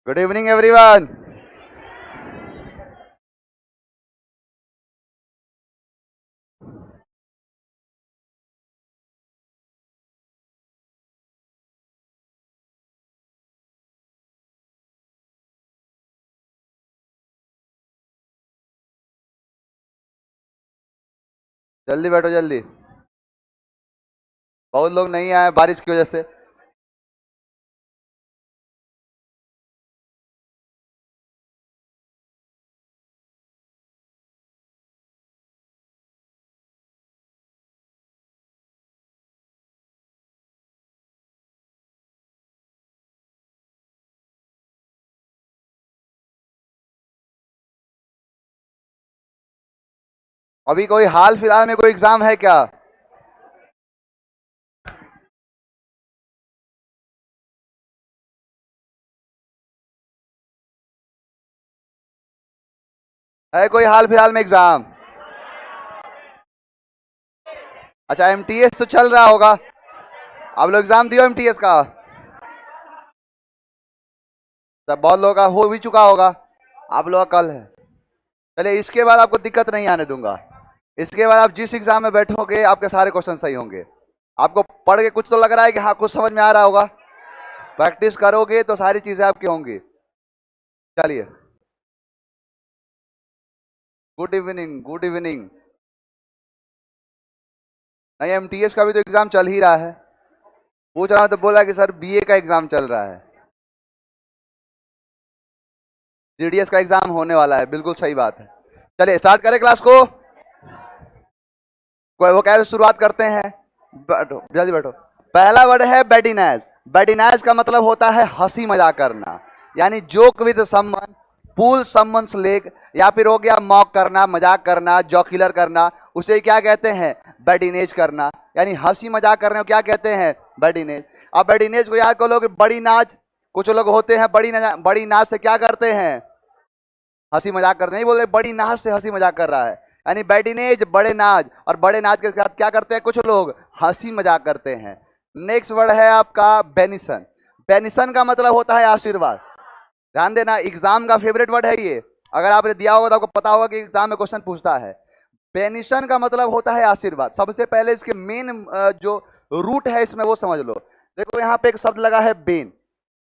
Good evening everyone. जल्दी बैठो जल्दी। बहुत लोग नहीं आए बारिश की वजह से। अभी कोई हाल फिलहाल में कोई एग्जाम है क्या? है कोई हाल फिलहाल में एग्जाम? अच्छा, एमटीएस तो चल रहा होगा। आप लोग एग्जाम दियो एमटीएस का? सब बहुत लोगों का हो भी चुका होगा। आप लोग का कल है। चलिए, इसके बाद आपको दिक्कत नहीं आने दूंगा। इसके बाद आप जिस एग्जाम में बैठोगे आपके सारे क्वेश्चन सही होंगे। आपको पढ़ के कुछ तो लग रहा है कि हाँ कुछ समझ में आ रहा होगा। प्रैक्टिस करोगे तो सारी चीजें आपकी होंगी। चलिए, गुड इवनिंग गुड इवनिंग। नहीं, एमटीएस का भी तो एग्जाम चल ही रहा है। पूछ रहा हूं तो बोला कि सर बीए का एग्जाम चल रहा है। जीडीएस का एग्जाम होने वाला है, बिल्कुल सही बात है। चलिए स्टार्ट करें क्लास को। कोई वो कैसे शुरुआत करते हैं? बैठो जल्दी बैठो। पहला वर्ड है बैडिनेज। बैडिनेज का मतलब होता है हंसी मजाक करना, यानी joke with someone, pull someone's leg, या फिर हो गया मॉक करना, मजाक करना, जॉक्युलर करना। उसे क्या कहते हैं? बैडिनेज करना, यानी हंसी मजाक करने को क्या कहते हैं? बैडिनेज। अब बैडिनेज को याद कर लो कि बड़ी नाच। कुछ लोग होते हैं बड़ी नाच से क्या करते हैं? हंसी मजाक करते हैं। नहीं बोलते बड़ी नाच से हंसी मजाक कर रहा है, यानी बैडिनेज बड़े नाच, और बड़े नाच के साथ क्या करते हैं कुछ लोग? हंसी मजाक करते हैं। नेक्स्ट वर्ड है आपका बेनिसन। बेनिसन का मतलब होता है आशीर्वाद। ध्यान देना, एग्जाम का फेवरेट वर्ड है ये। अगर आपने दिया होगा तो आपको पता होगा कि एग्जाम में क्वेश्चन पूछता है। बेनिसन का मतलब होता है आशीर्वाद। सबसे पहले इसके मेन जो रूट है इसमें वो समझ लो। देखो यहाँ पे एक शब्द लगा है बेन।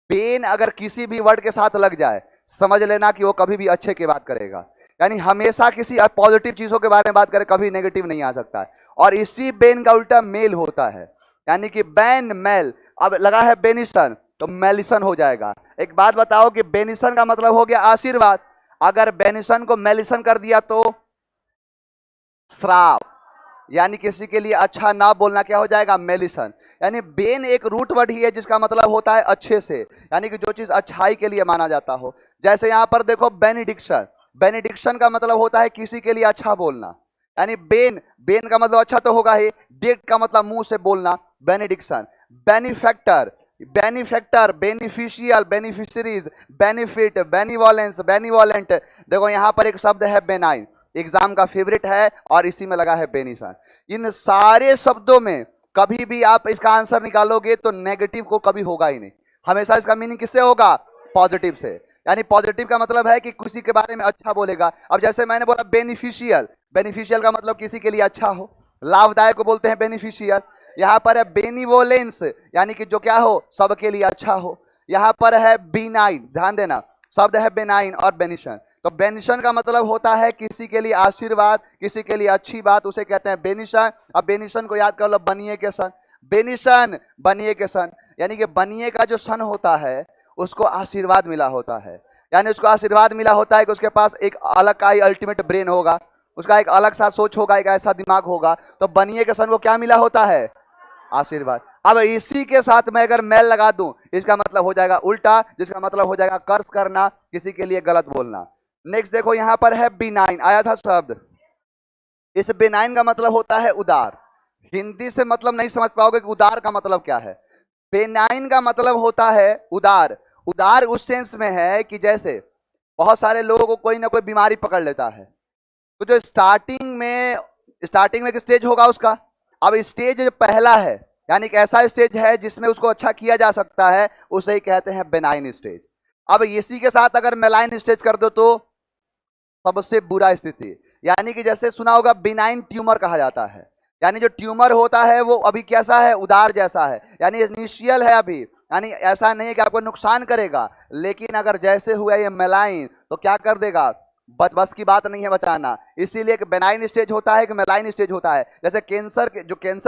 बेन अगर किसी भी वर्ड के साथ लग जाए, समझ लेना कि वो कभी भी अच्छे की बात करेगा, यानी हमेशा किसी पॉजिटिव चीजों के बारे में बात करे, कभी नेगेटिव नहीं आ सकता है। और इसी बेन का उल्टा मेल होता है, यानी कि बैन मेल। अब लगा है बेनिसन तो मेलिसन हो जाएगा। एक बात बताओ कि बेनिसन का मतलब हो गया आशीर्वाद, अगर बेनिसन को मेलिसन कर दिया तो श्राप, यानी किसी के लिए अच्छा ना बोलना क्या हो जाएगा? मेलिसन। यानी बेन एक रूट वर्ड ही है जिसका मतलब होता है अच्छे से, यानी कि जो चीज अच्छाई के लिए माना जाता हो। जैसे यहां पर देखो बेनिडिक्शन। बेनिडिक्शन का मतलब होता है किसी के लिए अच्छा बोलना, यानी बेन, बेन का मतलब अच्छा तो होगा ही, डिक्ट का मतलब मुंह से बोलना, benediction. Benefactor, benefactor, beneficial, beneficiaries, benefit, benevolence, benevolent. देखो यहां पर एक शब्द है बेनाइन, एग्जाम का फेवरेट है, और इसी में लगा है बेनिसन। इन सारे शब्दों में कभी भी आप इसका आंसर निकालोगे तो नेगेटिव को कभी होगा ही नहीं, हमेशा इसका मीनिंग किससे होगा? पॉजिटिव से। यानी पॉजिटिव का मतलब है कि किसी के बारे में अच्छा बोलेगा। अब जैसे मैंने बोला बेनिफिशियल, बेनिफिशियल का मतलब किसी के लिए अच्छा हो, लाभदायक को बोलते हैं बेनिफिशियल। यहाँ पर है बेनिवोलेंस, यानी कि जो क्या हो, सबके लिए अच्छा हो। यहाँ पर है बिनाइन, ध्यान देना, शब्द है बेनाइन और बेनिशन। तो बेनिशन का मतलब होता है किसी के लिए आशीर्वाद, किसी के लिए अच्छी बात, उसे कहते हैं बेनिशन। अब बेनिशन को याद कर लो, बनिए के सन। बेनिशन बनिए के सन, यानी कि बनिए का जो सन होता है उसको आशीर्वाद मिला होता है, यानी उसको आशीर्वाद मिला होता है कि उसके पास एक अलग का ही अल्टीमेट ब्रेन होगा, उसका एक अलग सा सोच होगा, एक ऐसा दिमाग होगा। तो बनिए के सन को क्या मिला होता है? आशीर्वाद। अब इसी के साथ मैं अगर मेल लगा दूं, इसका मतलब हो जाएगा उल्टा, जिसका मतलब हो जाएगा कर्ज करना, किसी के लिए गलत बोलना। नेक्स्ट देखो यहां पर है बिनाइन, आया था शब्द। इस बिनाइन का मतलब होता है उदार। हिंदी से मतलब नहीं समझ पाओगे कि उदार का मतलब क्या है। बेनाइन का मतलब होता है उदार। उदार उस सेंस में है कि जैसे बहुत सारे लोगों को कोई ना कोई बीमारी पकड़ लेता है, तो जो स्टार्टिंग में एक स्टेज होगा उसका। अब स्टेज जो पहला है, यानी कि ऐसा स्टेज है जिसमें उसको अच्छा किया जा सकता है, उसे ही कहते हैं बेनाइन स्टेज। अब इसी के साथ अगर मेलाइन स्टेज कर दो तो सबसे बुरा स्थिति, यानी कि जैसे सुना होगा बिनाइन ट्यूमर कहा जाता है, यानी जो ट्यूमर होता है वो अभी कैसा है, उदार जैसा है, यानी इनिशियल है अभी, यानी ऐसा नहीं है कि आपको नुकसान करेगा, लेकिन अगर जैसे हुआ ये मेलाइन तो क्या कर देगा, बस की बात नहीं है बचाना। इसीलिए एक बेनाइन स्टेज होता है, एक मेलाइन स्टेज होता है। जैसे कैंसर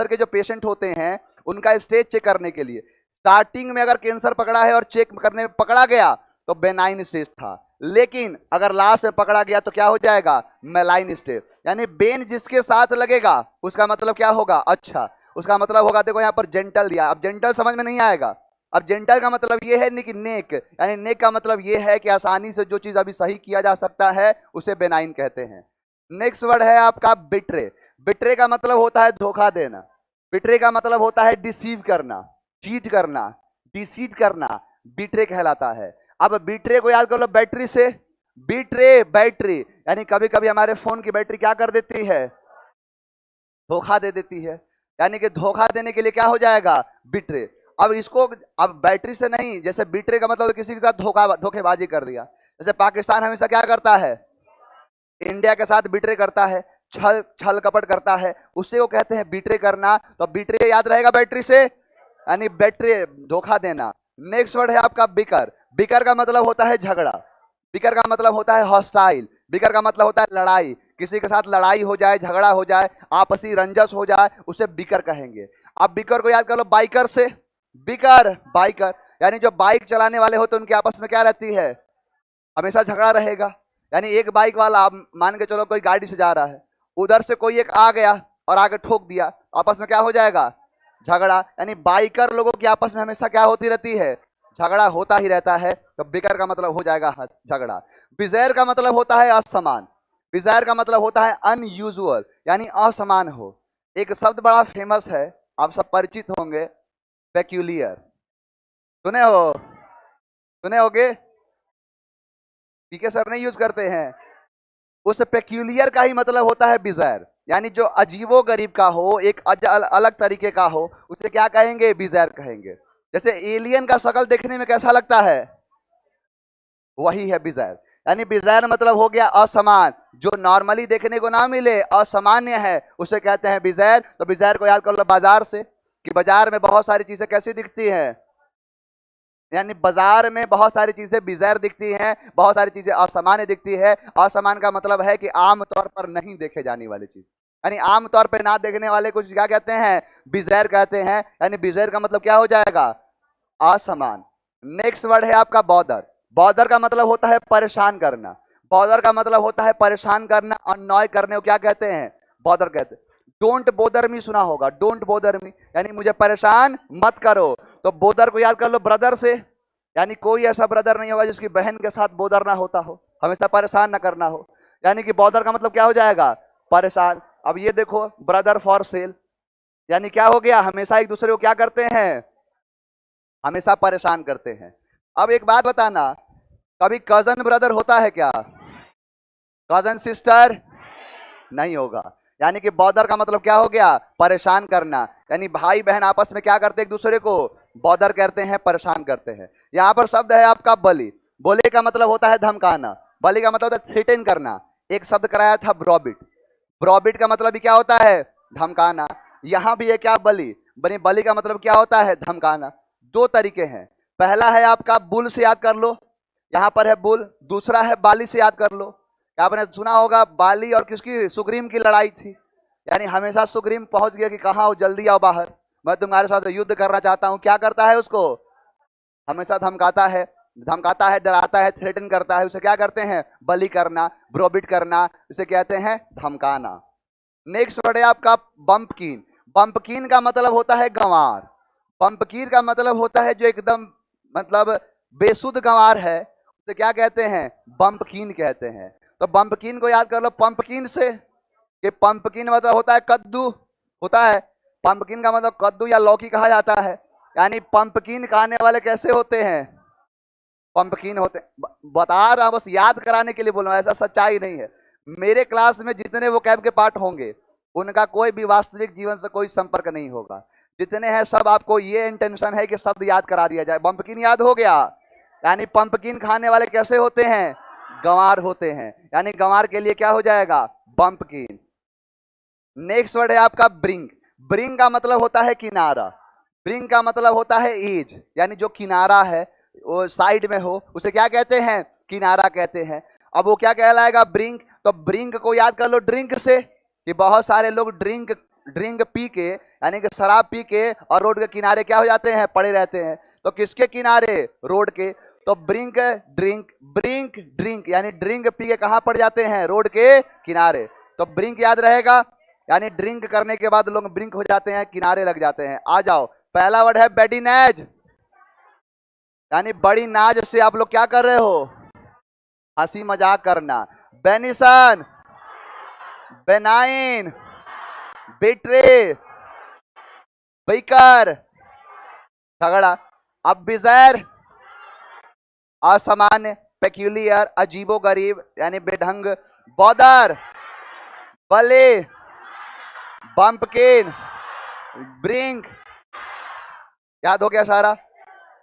के जो पेशेंट होते हैं उनका स्टेज चेक करने के लिए स्टार्टिंग में अगर कैंसर पकड़ा है और चेक करने में पकड़ा गया तो बेनाइन स्टेज था, लेकिन अगर लास्ट में पकड़ा गया तो क्या हो जाएगा, मेलाइन स्टेज। यानी बेन जिसके साथ लगेगा उसका मतलब क्या होगा, अच्छा, उसका मतलब होगा, देखो यहाँ पर जेंटल दिया, अब जेंटल समझ में नहीं आएगा। अब जेंटल का मतलब ये है कि नेक, यानी नेक का मतलब ये है कि आसानी से जो चीज अभी सही किया जा सकता है उसे बेनाइन कहते हैं। नेक्स्ट वर्ड है आपका बिट्रे। बिट्रे का मतलब होता है धोखा देना, बिट्रे का मतलब होता है डिसीव करना, चीट करना, डिसीट करना, बिट्रे कहलाता है। अब बिट्रे को याद कर लो बैटरी से, बिट्रे बैटरी, यानी कभी कभी हमारे फोन की बैटरी क्या कर देती है, धोखा दे देती है, यानी कि धोखा देने के लिए क्या हो जाएगा, बिट्रे। अब इसको, अब बैटरी से नहीं, जैसे बिट्रे का मतलब किसी के साथ धोखेबाजी कर दिया। जैसे पाकिस्तान हमेशा क्या करता है, इंडिया के साथ बिट्रे करता है, छल कपट करता है, उससे वो कहते हैं बिट्रे करना। तो बिट्रे याद रहेगा बैटरी से, यानी बैटरी धोखा देना। नेक्स्ट वर्ड है आपका बिकर। बिकर का मतलब होता है झगड़ा, बिकर का मतलब होता है हॉस्टाइल, बिकर का मतलब होता है लड़ाई, किसी के साथ लड़ाई हो जाए, झगड़ा हो जाए, आपसी रंजस हो जाए, उसे बिकर कहेंगे। अब बिकर को याद कर लो बाइकर से, बिकर बाइकर, यानी जो बाइक चलाने वाले होते हैं उनके आपस में क्या रहती है, हमेशा झगड़ा रहेगा। यानी एक बाइक वाला, आप मान के चलो कोई गाड़ी से जा रहा है, उधर से कोई एक आ गया और आगे ठोक दिया, आपस में क्या हो जाएगा, झगड़ा। यानी बाइकर लोगों की आपस में हमेशा क्या होती रहती है, झगड़ा होता ही रहता है। तो बिकर का मतलब हो जाएगा झगड़ा। बिज़ायर का मतलब होता है असमान, बिज़ायर का मतलब होता है अनयूजुअल, यानी असमान हो। एक शब्द बड़ा फेमस है, आप सब परिचित होंगे, पेक्यूलियर, सुने हो, सुने होगे, पीके सर नहीं यूज करते हैं। उस पेक्यूलियर का ही मतलब होता है बिज़ायर, यानी जो अजीबो गरीब का हो, एक अलग तरीके का हो, उसे क्या कहेंगे, बिज़ायर कहेंगे। जैसे एलियन का शक्ल देखने में कैसा लगता है, वही है बिज़ायर। यानी बिज़ायर मतलब हो गया असमान, जो नॉर्मली देखने को ना मिले, असामान्य है, उसे कहते हैं बिज़ायर। तो बिज़ायर को याद कर लो बाजार से, कि बाजार में बहुत सारी चीजें कैसी दिखती हैं, यानी बाजार में बहुत सारी चीजें बिज़ायर दिखती हैं, बहुत सारी चीजें असामान्य दिखती है। असामान्य का मतलब है कि आम तौर पर नहीं देखे जाने वाली चीज, यानी आम तौर पर ना देखने वाले कुछ क्या कहते हैं, बिज़ायर कहते हैं। यानी बिज़ायर का मतलब क्या हो जाएगा, असमान। नेक्स्ट वर्ड है आपका बॉदर। बॉदर का मतलब होता है परेशान करना, बॉदर का मतलब होता है परेशान करना, अननॉय करने को क्या कहते हैं, बॉदर कहते हैं। डोंट बोदर मी सुना होगा, डोंट बोदर मी, यानी मुझे परेशान मत करो। तो बोदर को याद कर लो ब्रदर से, यानी कोई ऐसा ब्रदर नहीं होगा जिसकी बहन के साथ बोदर ना होता हो, हमेशा परेशान ना करना हो। यानी कि बॉदर का मतलब क्या हो जाएगा, परेशान। अब ये देखो ब्रदर फॉर सेल, यानी क्या हो गया, हमेशा एक दूसरे को क्या करते हैं, हमेशा परेशान करते हैं। अब एक बात बताना, कभी कजन ब्रदर होता है क्या, कजन सिस्टर नहीं होगा। यानी कि बॉदर का मतलब क्या हो गया, परेशान करना, यानी भाई बहन आपस में क्या करते हैं, एक दूसरे को बॉदर करते हैं, परेशान करते हैं। यहाँ पर शब्द है आपका बली। बोले का मतलब होता है धमकाना, बली का मतलब होता है थ्रेटन करना। एक शब्द कराया था ब्रॉबिट, ब्रॉबिट का मतलब भी क्या होता है, धमकाना। यहाँ भी है क्या, बली, बनी बली का मतलब क्या होता है, धमकाना। दो तरीके हैं, पहला है आपका बुल से याद कर लो, यहाँ पर है बुल, दूसरा है बाली से याद कर लो। आपने सुना होगा बाली और किसकी, सुग्रीम की लड़ाई थी, यानी हमेशा सुग्रीम पहुंच गया कि कहाँ हो, जल्दी आओ बाहर, मैं तुम्हारे साथ युद्ध करना चाहता हूं। क्या करता है उसको, हमेशा धमकाता है, धमकाता है, डराता है, थ्रेटन करता है, उसे क्या करते हैं, बली करना, ब्रोबिट करना, इसे कहते हैं धमकाना। नेक्स्ट वर्ड है आपका बम्पकीन। बम्पकीन का मतलब होता है गंवार, बम्पकीन का मतलब होता है जो एकदम मतलब बेसुध गंवार है, उसे क्या कहते हैं, बम्पकीन कहते हैं। तो बम्पकीन को याद कर लो पंपकीन से, कि पंपकीन मतलब होता है कद्दू, होता है, पंपकीन का मतलब कद्दू या लौकी कहा जाता है। यानी पंपकीन खाने वाले कैसे होते हैं, पंपकीन होते हैं। बता रहा, बस याद कराने के लिए बोल रहा हूं, ऐसा सच्चाई नहीं है। मेरे क्लास में जितने वो कैब के पार्ट होंगे उनका कोई भी वास्तविक जीवन से कोई संपर्क नहीं होगा, जितने हैं सब आपको ये इंटेंशन है कि शब्द याद करा दिया जाए। पंपकीन याद हो गया, यानी पंपकिन खाने वाले कैसे होते हैं? गंवार होते हैं। यानी गंवार के लिए क्या हो जाएगा? पंपकिन। नेक्स्ट वर्ड है आपका ब्रिंग। ब्रिंग का मतलब होता है किनारा। ब्रिंग का मतलब होता है एज, यानी जो किनारा है वो साइड में हो उसे क्या कहते हैं? किनारा कहते हैं। अब वो क्या कहलाएगा? ब्रिंग। तो ब्रिंग को याद कर लो ड्रिंक से, कि बहुत सारे लोग ड्रिंक ड्रिंक पी के यानी कि शराब पी के और रोड के किनारे क्या हो जाते हैं? पड़े रहते हैं। तो किसके किनारे? रोड के। तो ब्रिंक ड्रिंक, ब्रिंक ड्रिंक, यानी ड्रिंक पी के कहां पड़ जाते हैं? रोड के किनारे। तो ब्रिंक याद रहेगा, यानी ड्रिंक करने के बाद लोग ब्रिंक हो जाते हैं, किनारे लग जाते हैं। आ जाओ, पहला वर्ड है बेडिनेज, यानी बड़ी नाज से आप लोग क्या कर रहे हो? हंसी मजाक करना। बेनिसन, बेनाइन, बेट्रे, बेकर, झगड़ा। अब बिजैर, असामान्य, पेक्यूलियर, अजीबो गरीब यानी बेढंग, बॉदर, बले, बम्पकिन, ब्रिंक। याद हो गया सारा?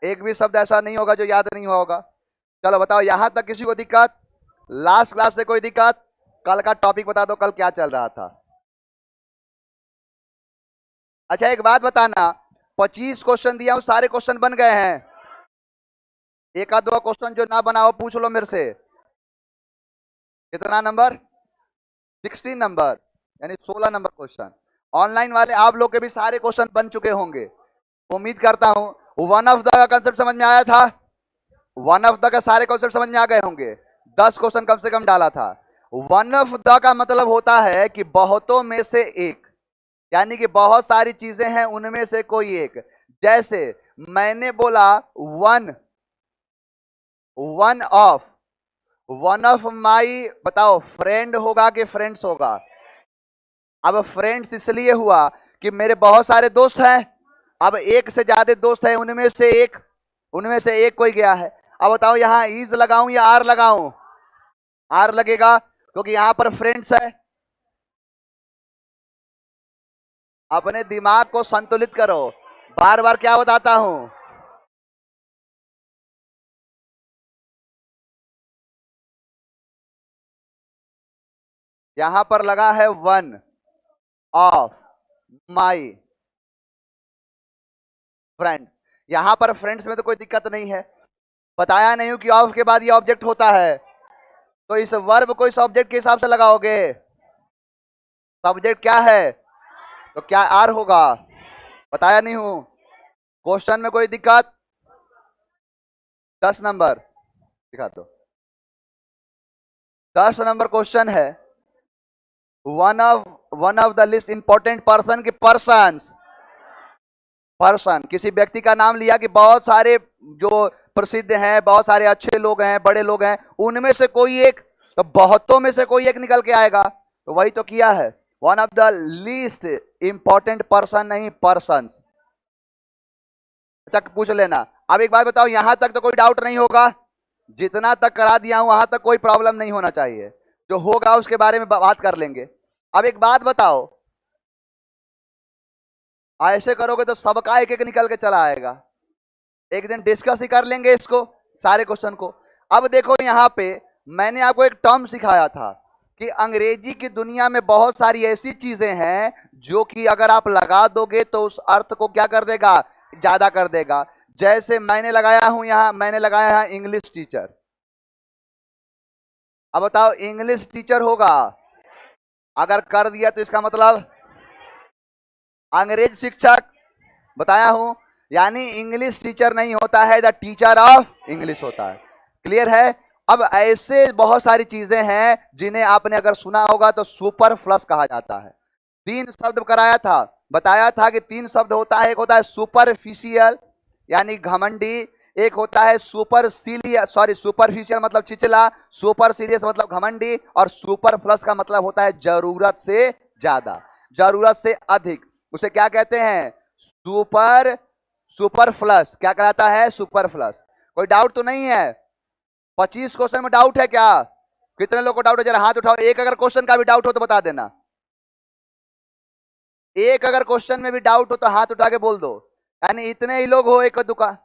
एक भी शब्द ऐसा नहीं होगा जो याद नहीं हुआ होगा। चलो बताओ, यहां तक किसी को दिक्कत? लास्ट क्लास से कोई दिक्कत? कल का टॉपिक बता दो, कल क्या चल रहा था? अच्छा एक बात बताना, 25 क्वेश्चन दिया हूं, सारे क्वेश्चन बन गए हैं? एक आध दो क्वेश्चन जो ना बना हो पूछ लो मेरे से। कितना नंबर? 16 नंबर, यानी 16 नंबर क्वेश्चन। ऑनलाइन वाले आप लोग के भी सारे क्वेश्चन बन चुके होंगे, उम्मीद करता हूं। वन ऑफ द का कंसेप्ट समझ में आया था? वन ऑफ द का सारे कंसेप्ट समझ में आ गए होंगे। 10 क्वेश्चन कम से कम डाला था। वन ऑफ द का मतलब होता है कि बहुतों में से एक, यानी कि बहुत सारी चीजें हैं उनमें से कोई एक। जैसे मैंने बोला वन, वन ऑफ माई, बताओ फ्रेंड होगा कि फ्रेंड्स होगा? अब फ्रेंड्स इसलिए हुआ कि मेरे बहुत सारे दोस्त हैं, अब एक से ज्यादा दोस्त हैं, उनमें से एक कोई गया है। अब बताओ यहां इज लगाऊं या आर लगाऊं? आर लगेगा क्योंकि यहां पर फ्रेंड्स है। अपने दिमाग को संतुलित करो, बार बार क्या बताता हूं? यहां पर लगा है वन ऑफ माई फ्रेंड्स। यहां पर फ्रेंड्स में तो कोई दिक्कत नहीं है, बताया नहीं हूं कि ऑफ के बाद ये ऑब्जेक्ट होता है। तो इस वर्ब को इस ऑब्जेक्ट के हिसाब से लगाओगे। सब्जेक्ट क्या है? तो क्या आर होगा? बताया नहीं हूं? क्वेश्चन में कोई दिक्कत? 10 नंबर दिखा दो। 10 नंबर क्वेश्चन है, one of the list important person के पर्सन, किसी व्यक्ति का नाम लिया कि बहुत सारे जो प्रसिद्ध हैं, बहुत सारे अच्छे लोग हैं, बड़े लोग हैं, उनमें से कोई एक। तो बहुतों में से कोई एक निकल के आएगा, तो वही तो किया है। One of the least important person, नहीं पर्सन्स। अच्छा पूछ लेना। अब एक बात बताओ, यहां तक तो कोई डाउट नहीं होगा? जितना तक करा दिया हूं वहां तक कोई प्रॉब्लम नहीं होना चाहिए। जो होगा उसके बारे में बात कर लेंगे। अब एक बात बताओ, ऐसे करोगे तो सबका एक एक निकल के चला आएगा। एक दिन डिस्कस ही कर लेंगे इसको, सारे क्वेश्चन को। अब देखो यहां पे मैंने आपको एक टर्म सिखाया था कि अंग्रेजी की दुनिया में बहुत सारी ऐसी चीजें हैं जो कि अगर आप लगा दोगे तो उस अर्थ को क्या कर देगा? ज्यादा कर देगा। जैसे मैंने लगाया हूं यहां, मैंने लगाया है इंग्लिश टीचर। अब बताओ इंग्लिश टीचर होगा? अगर कर दिया तो इसका मतलब अंग्रेज शिक्षक, बताया हूं। यानी इंग्लिश टीचर नहीं होता है, द टीचर ऑफ इंग्लिश होता है। क्लियर है? अब ऐसे बहुत सारी चीजें हैं जिन्हें आपने अगर सुना होगा तो सुपरफ्लस कहा जाता है। 3 शब्द कराया था, बताया था कि 3 शब्द होता है। एक होता है सुपरफिशियल यानी घमंडी, एक होता है सुपरफिशियल मतलब चिचला, सुपर सीरियस मतलब घमंडी, और सुपरफ्लस का मतलब होता है जरूरत से ज्यादा, जरूरत से अधिक। उसे क्या कहते हैं? सुपरफ्लस। क्या कहता है? सुपरफ्लस। कोई डाउट तो नहीं है? 25 क्वेश्चन में डाउट है क्या? कितने लोग को डाउट है? जरा हाथ उठाओ। एक अगर क्वेश्चन का भी डाउट हो तो बता देना। एक अगर क्वेश्चन में भी डाउट हो तो हाथ उठा के बोल दो। यानी इतने ही लोग हो एक दुकान।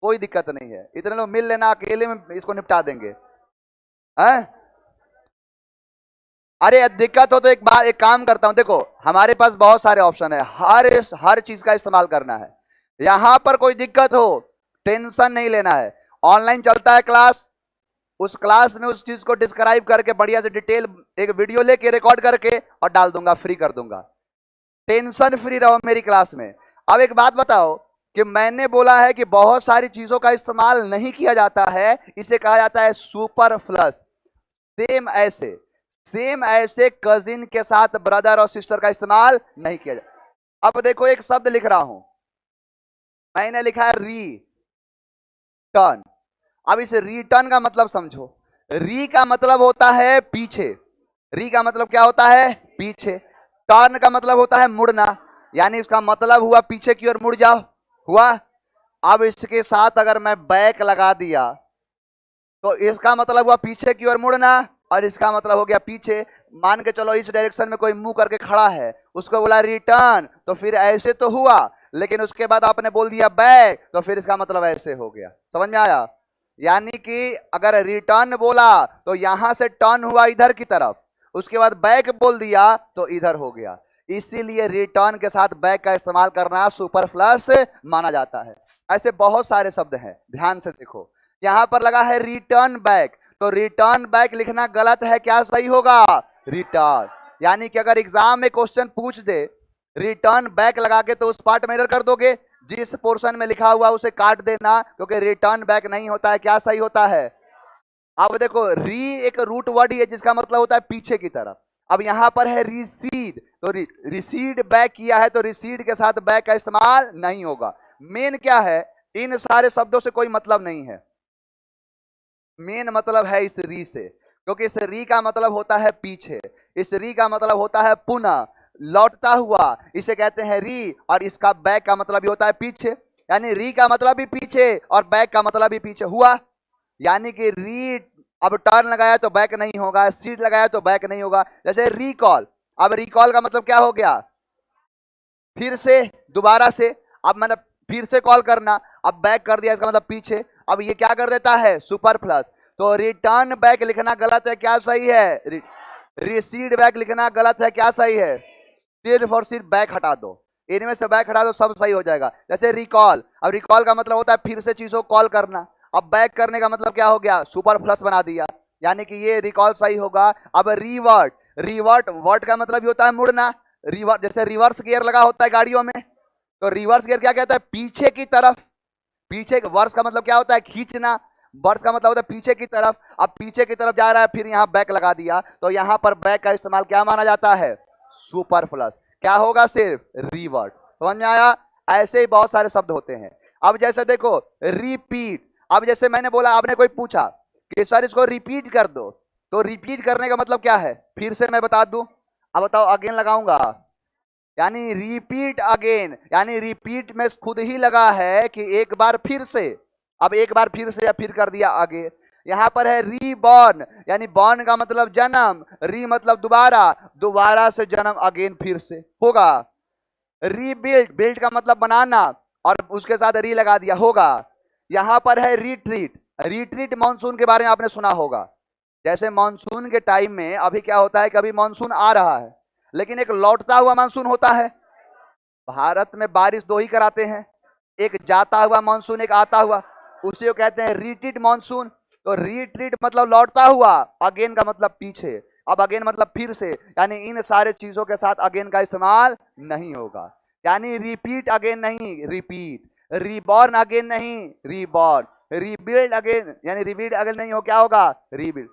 कोई दिक्कत नहीं है, इतने लोग मिल लेना, अकेले में इसको निपटा देंगे। हैं? अरे दिक्कत हो तो एक काम करता हूं, देखो हमारे पास बहुत सारे ऑप्शन है, हर चीज का इस्तेमाल करना है। यहां पर कोई दिक्कत हो टेंशन नहीं लेना है, ऑनलाइन चलता है क्लास, उस क्लास में उस चीज को डिस्क्राइब करके बढ़िया से डिटेल एक वीडियो लेके रिकॉर्ड करके और डाल दूंगा, फ्री कर दूंगा। टेंशन फ्री रहो मेरी क्लास में। अब एक बात बताओ कि मैंने बोला है कि बहुत सारी चीजों का इस्तेमाल नहीं किया जाता है, इसे कहा जाता है सुपरफ्लस। सेम ऐसे कजिन के साथ ब्रदर और सिस्टर का इस्तेमाल नहीं किया जाता। अब देखो एक शब्द लिख रहा हूं, मैंने लिखा है रिटर्न। अब इस रिटर्न का मतलब समझो। री का मतलब होता है पीछे, री का मतलब क्या होता है? पीछे। टर्न का मतलब होता है मुड़ना, यानी उसका मतलब हुआ पीछे की ओर मुड़ जाओ, हुआ। अब इसके साथ अगर मैं बैक लगा दिया तो इसका मतलब हुआ पीछे की ओर मुड़ना, और इसका मतलब हो गया पीछे। मान के चलो इस डायरेक्शन में कोई मुंह करके खड़ा है, उसको बोला रिटर्न, तो फिर ऐसे तो हुआ, लेकिन उसके बाद आपने बोल दिया बैक, तो फिर इसका मतलब ऐसे हो गया। समझ में आया? यानी कि अगर रिटर्न बोला तो यहां से टर्न हुआ इधर की तरफ, उसके बाद बैक बोल दिया तो इधर हो गया। इसीलिए रिटर्न के साथ बैक का इस्तेमाल करना सुपरफ्लस माना जाता है। ऐसे बहुत सारे शब्द हैं, ध्यान से देखो। यहां पर लगा है रिटर्न बैक, तो रिटर्न बैक लिखना गलत है, क्या सही होगा? रिटर्न। यानी कि अगर एग्जाम में क्वेश्चन पूछ दे रिटर्न बैक लगा के, तो उस पार्ट में एरर कर दोगे, जिस पोर्शन में लिखा हुआ उसे काट देना, क्योंकि रिटर्न बैक नहीं होता है, क्या सही होता है? अब देखो री एक रूट वर्ड है जिसका मतलब होता है पीछे की तरफ। अब यहां पर है रिसीड, तो रिसीड बैक किया है, तो रिसीड के साथ बैक का इस्तेमाल नहीं होगा। मेन क्या है, इन सारे शब्दों से कोई मतलब नहीं है, मेन मतलब है इस री से, क्योंकि इस री का मतलब होता है पीछे, इस री का मतलब होता है पुनः, लौटता हुआ, इसे कहते हैं री, और इसका बैक का मतलब भी होता है पीछे। यानी री का मतलब भी पीछे और बैक का मतलब भी पीछे हुआ। यानी कि री, अब टर्न लगाया तो बैक नहीं होगा, सीट लगाया तो बैक नहीं होगा। जैसे रिकॉल, अब रिकॉल का मतलब क्या हो गया? फिर से, दोबारा से। अब मैंने फिर से कॉल करना, अब बैक कर दिया, इसका मतलब पीछे। अब ये क्या कर देता है? सुपरफ्लस। तो रिटर्न बैक लिखना गलत है, क्या सही है? रिसीड बैक लिखना गलत है, क्या सही है? सिर्फ और सिर्फ बैक हटा दो, इनमें से बैक हटा दो, सब सही हो जाएगा। जैसे रिकॉल, अब रिकॉल का मतलब होता है फिर से चीजों को कॉल करना, अब बैक करने का मतलब क्या हो गया? सुपरफ्लस बना दिया, यानी कि ये रिकॉल सही होगा। अब रिवर्ट, रिवर्ट वर्ट का मतलब भी होता है मुड़ना, रिवर्स, जैसे रिवर्स गियर लगा होता है गाड़ियों में, तो रिवर्स गियर क्या कहता है? पीछे की तरफ। पीछे, वर्स का मतलब क्या होता है? खींचना, वर्स का मतलब होता है पीछे की तरफ। अब पीछे की तरफ जा रहा है, फिर यहां बैक लगा दिया, तो यहां पर बैक का इस्तेमाल क्या माना जाता है? सुपरफ्लस। क्या होगा? सिर्फ रिवर्ट। समझ में आया? ऐसे ही बहुत सारे शब्द होते हैं। अब जैसे देखो रिपीट, अब जैसे मैंने बोला, आपने कोई पूछा कि सर इसको रिपीट कर दो, तो रिपीट करने का मतलब क्या है? फिर से मैं बता दूं, अब बताओ, अगेन लगाऊंगा, यानी रिपीट अगेन, यानी रिपीट में खुद ही लगा है कि एक बार फिर से। अब एक बार फिर से या फिर कर दिया आगे। यहां पर है रीबॉर्न, यानी बॉर्न का मतलब जन्म, री मतलब दोबारा, दोबारा से जन्म, अगेन फिर से होगा। रीबिल्ड, बिल्ड का मतलब बनाना, और उसके साथ री लगा दिया, होगा। यहां पर है रिट्रीट, रिट्रीट मानसून के बारे में आपने सुना होगा। जैसे मानसून के टाइम में अभी क्या होता है, कभी मानसून आ रहा है, लेकिन एक लौटता हुआ मानसून होता है। भारत में बारिश दो ही कराते हैं, एक जाता हुआ मानसून, एक आता हुआ, उसी को कहते हैं रिट्रीट मानसून। तो रिट्रीट मतलब लौटता हुआ, अगेन का मतलब पीछे, अब अगेन मतलब फिर से, यानी इन सारे चीजों के साथ अगेन का इस्तेमाल नहीं होगा। यानी रिपीट अगेन नहीं, रिपीट। रिबॉर्न अगेन नहीं, रिबॉर्न। रिबिल्ड अगेन, यानी रिबिल्ड अगेन नहीं हो, क्या होगा? रिबिल्ड।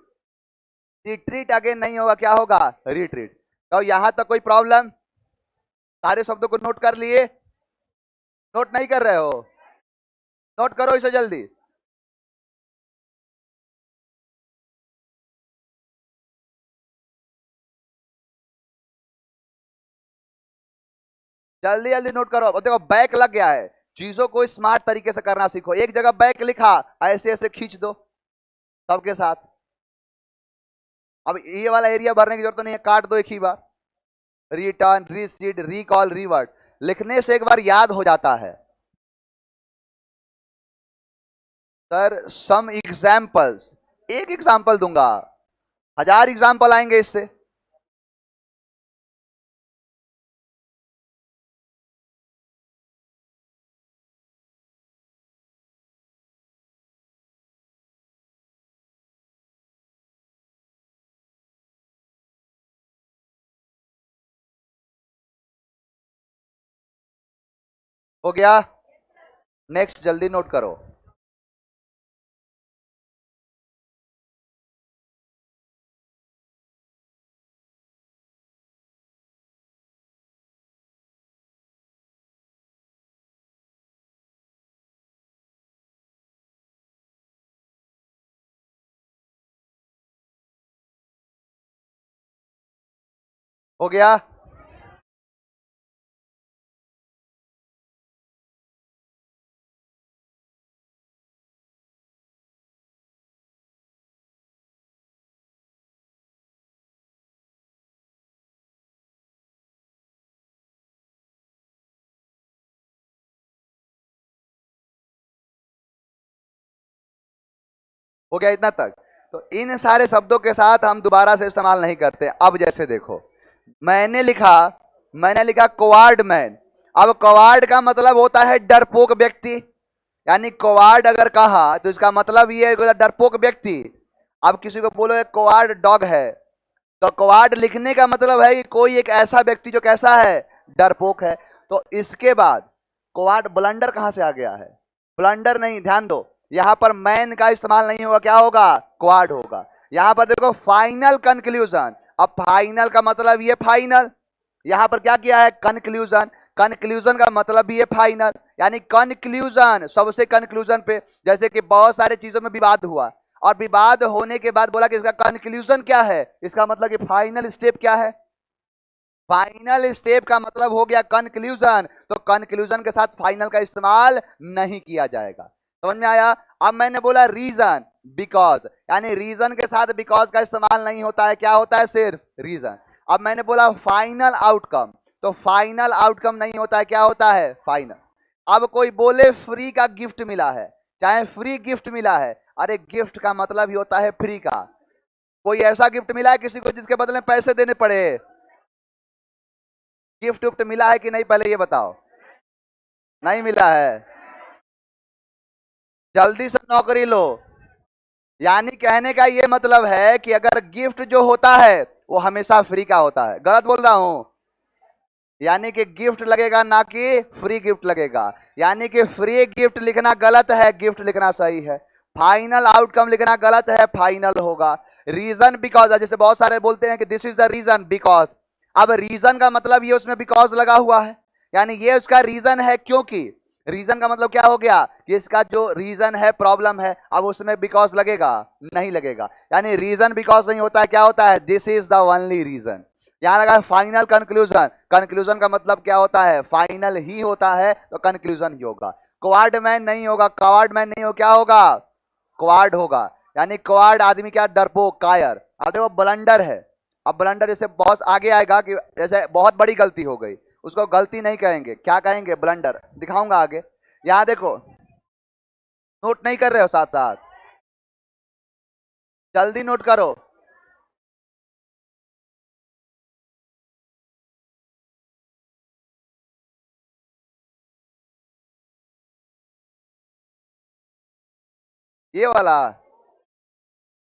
रिट्रीट अगेन नहीं होगा, क्या होगा? रिट्रीट। तो यहां तक कोई प्रॉब्लम? सारे शब्दों को नोट कर लिए? नोट नहीं कर रहे हो? नोट करो इसे जल्दी। जल्दी जल्दी नोट करो। देखो बैक लग गया है, चीजों को स्मार्ट तरीके से करना सीखो। एक जगह बैक लिखा, ऐसे ऐसे खींच दो सबके साथ। अब ये वाला एरिया भरने की जरूरत नहीं है, काट दो एक ही बार। रिटर्न, रिसीड, रिकॉल, रिवर्ट लिखने से एक बार याद हो जाता है। सर सम एग्जाम्पल्स, एक एग्जाम्पल दूंगा, 1000 एग्जाम्पल आएंगे इससे। हो गया? नेक्स्ट जल्दी नोट करो। हो गया? हो गया इतना तक? तो इन सारे शब्दों के साथ हम दोबारा से इस्तेमाल नहीं करते। अब जैसे देखो, मैंने लिखा, कवार्ड मैन। अब कवार्ड का मतलब होता है डरपोक व्यक्ति, यानी कवार्ड अगर कहा तो इसका मतलब ये है डरपोक व्यक्ति। अब किसी को बोलो एक कवार्ड डॉग है, तो कवार्ड लिखने का मतलब है कि कोई एक ऐसा व्यक्ति जो कैसा है, डरपोक है। तो इसके बाद कवार्ड, ब्लंडर कहां से आ गया है? ब्लंडर नहीं, ध्यान दो, यहां पर मैन का इस्तेमाल नहीं होगा, क्या होगा? क्वाड होगा। यहां पर देखो फाइनल कंक्लूजन, अब फाइनल का मतलब ये फाइनल, यहां पर क्या किया है? कंक्लूजन। कंक्लूजन का मतलब भी ये फाइनल, यानी कंक्लूजन, सबसे कंक्लूजन पे। जैसे कि बहुत सारे चीजों में विवाद हुआ और विवाद होने के बाद बोला कि इसका कंक्लूजन क्या है, इसका मतलब कि फाइनल स्टेप क्या है? फाइनल स्टेप का मतलब हो गया कंक्लूजन। तो कंक्लूजन के साथ फाइनल का इस्तेमाल नहीं किया जाएगा। समझ में आया? अब मैंने बोला रीजन, बिकॉज, यानी रीजन के साथ बिकॉज का इस्तेमाल नहीं होता है, क्या होता है? सिर्फ रीजन। अब मैंने बोला फाइनल आउटकम, तो फाइनल आउटकम नहीं होता है, क्या होता है? फाइनल। अब कोई बोले फ्री का गिफ्ट मिला है, चाहे फ्री गिफ्ट मिला है, अरे गिफ्ट का मतलब ही होता है फ्री का। कोई ऐसा गिफ्ट मिला है किसी को जिसके बदले में पैसे देने पड़े? गिफ्ट उफ्ट मिला है कि नहीं, पहले ये बताओ। नहीं मिला है? जल्दी से नौकरी लो। यानी कहने का ये मतलब है कि अगर गिफ्ट जो होता है वो हमेशा फ्री का होता है। गलत बोल रहा हूं? यानी कि गिफ्ट लगेगा ना कि फ्री गिफ्ट लगेगा। यानी कि फ्री गिफ्ट लिखना गलत है, गिफ्ट लिखना सही है। फाइनल आउटकम लिखना गलत है, फाइनल होगा। रीजन बिकॉज, जैसे बहुत सारे बोलते हैं कि this is the reason because. अब रीजन का मतलब ये उसमें बिकॉज लगा हुआ है, यानी ये उसका रीजन है क्योंकि। रीजन का मतलब क्या हो गया कि इसका जो रीजन है, प्रॉब्लम है, अब उसमें बिकॉज लगेगा? नहीं लगेगा। यानी रीजन बिकॉज नहीं होता है, क्या होता है? This is the only reason. यहां लगा फाइनल कंक्लूजन, कंक्लूजन का मतलब क्या होता है? फाइनल ही होता है, तो कंक्लूजन ही होगा। क्वार्ड मैन नहीं होगा, क्वार्ड मैन नहीं हो, क्या होगा? क्वार्ड होगा। यानी क्वार्ड आदमी क्या? डरपोक, कायर। अब देखो ब्लंडर है, अब ब्लंडर जैसे बहुत आगे आएगा कि जैसे बहुत बड़ी गलती हो गई, उसको गलती नहीं कहेंगे, क्या कहेंगे? ब्लंडर। दिखाऊंगा आगे। यहां देखो, नोट नहीं कर रहे हो? साथ साथ जल्दी नोट करो। ये वाला,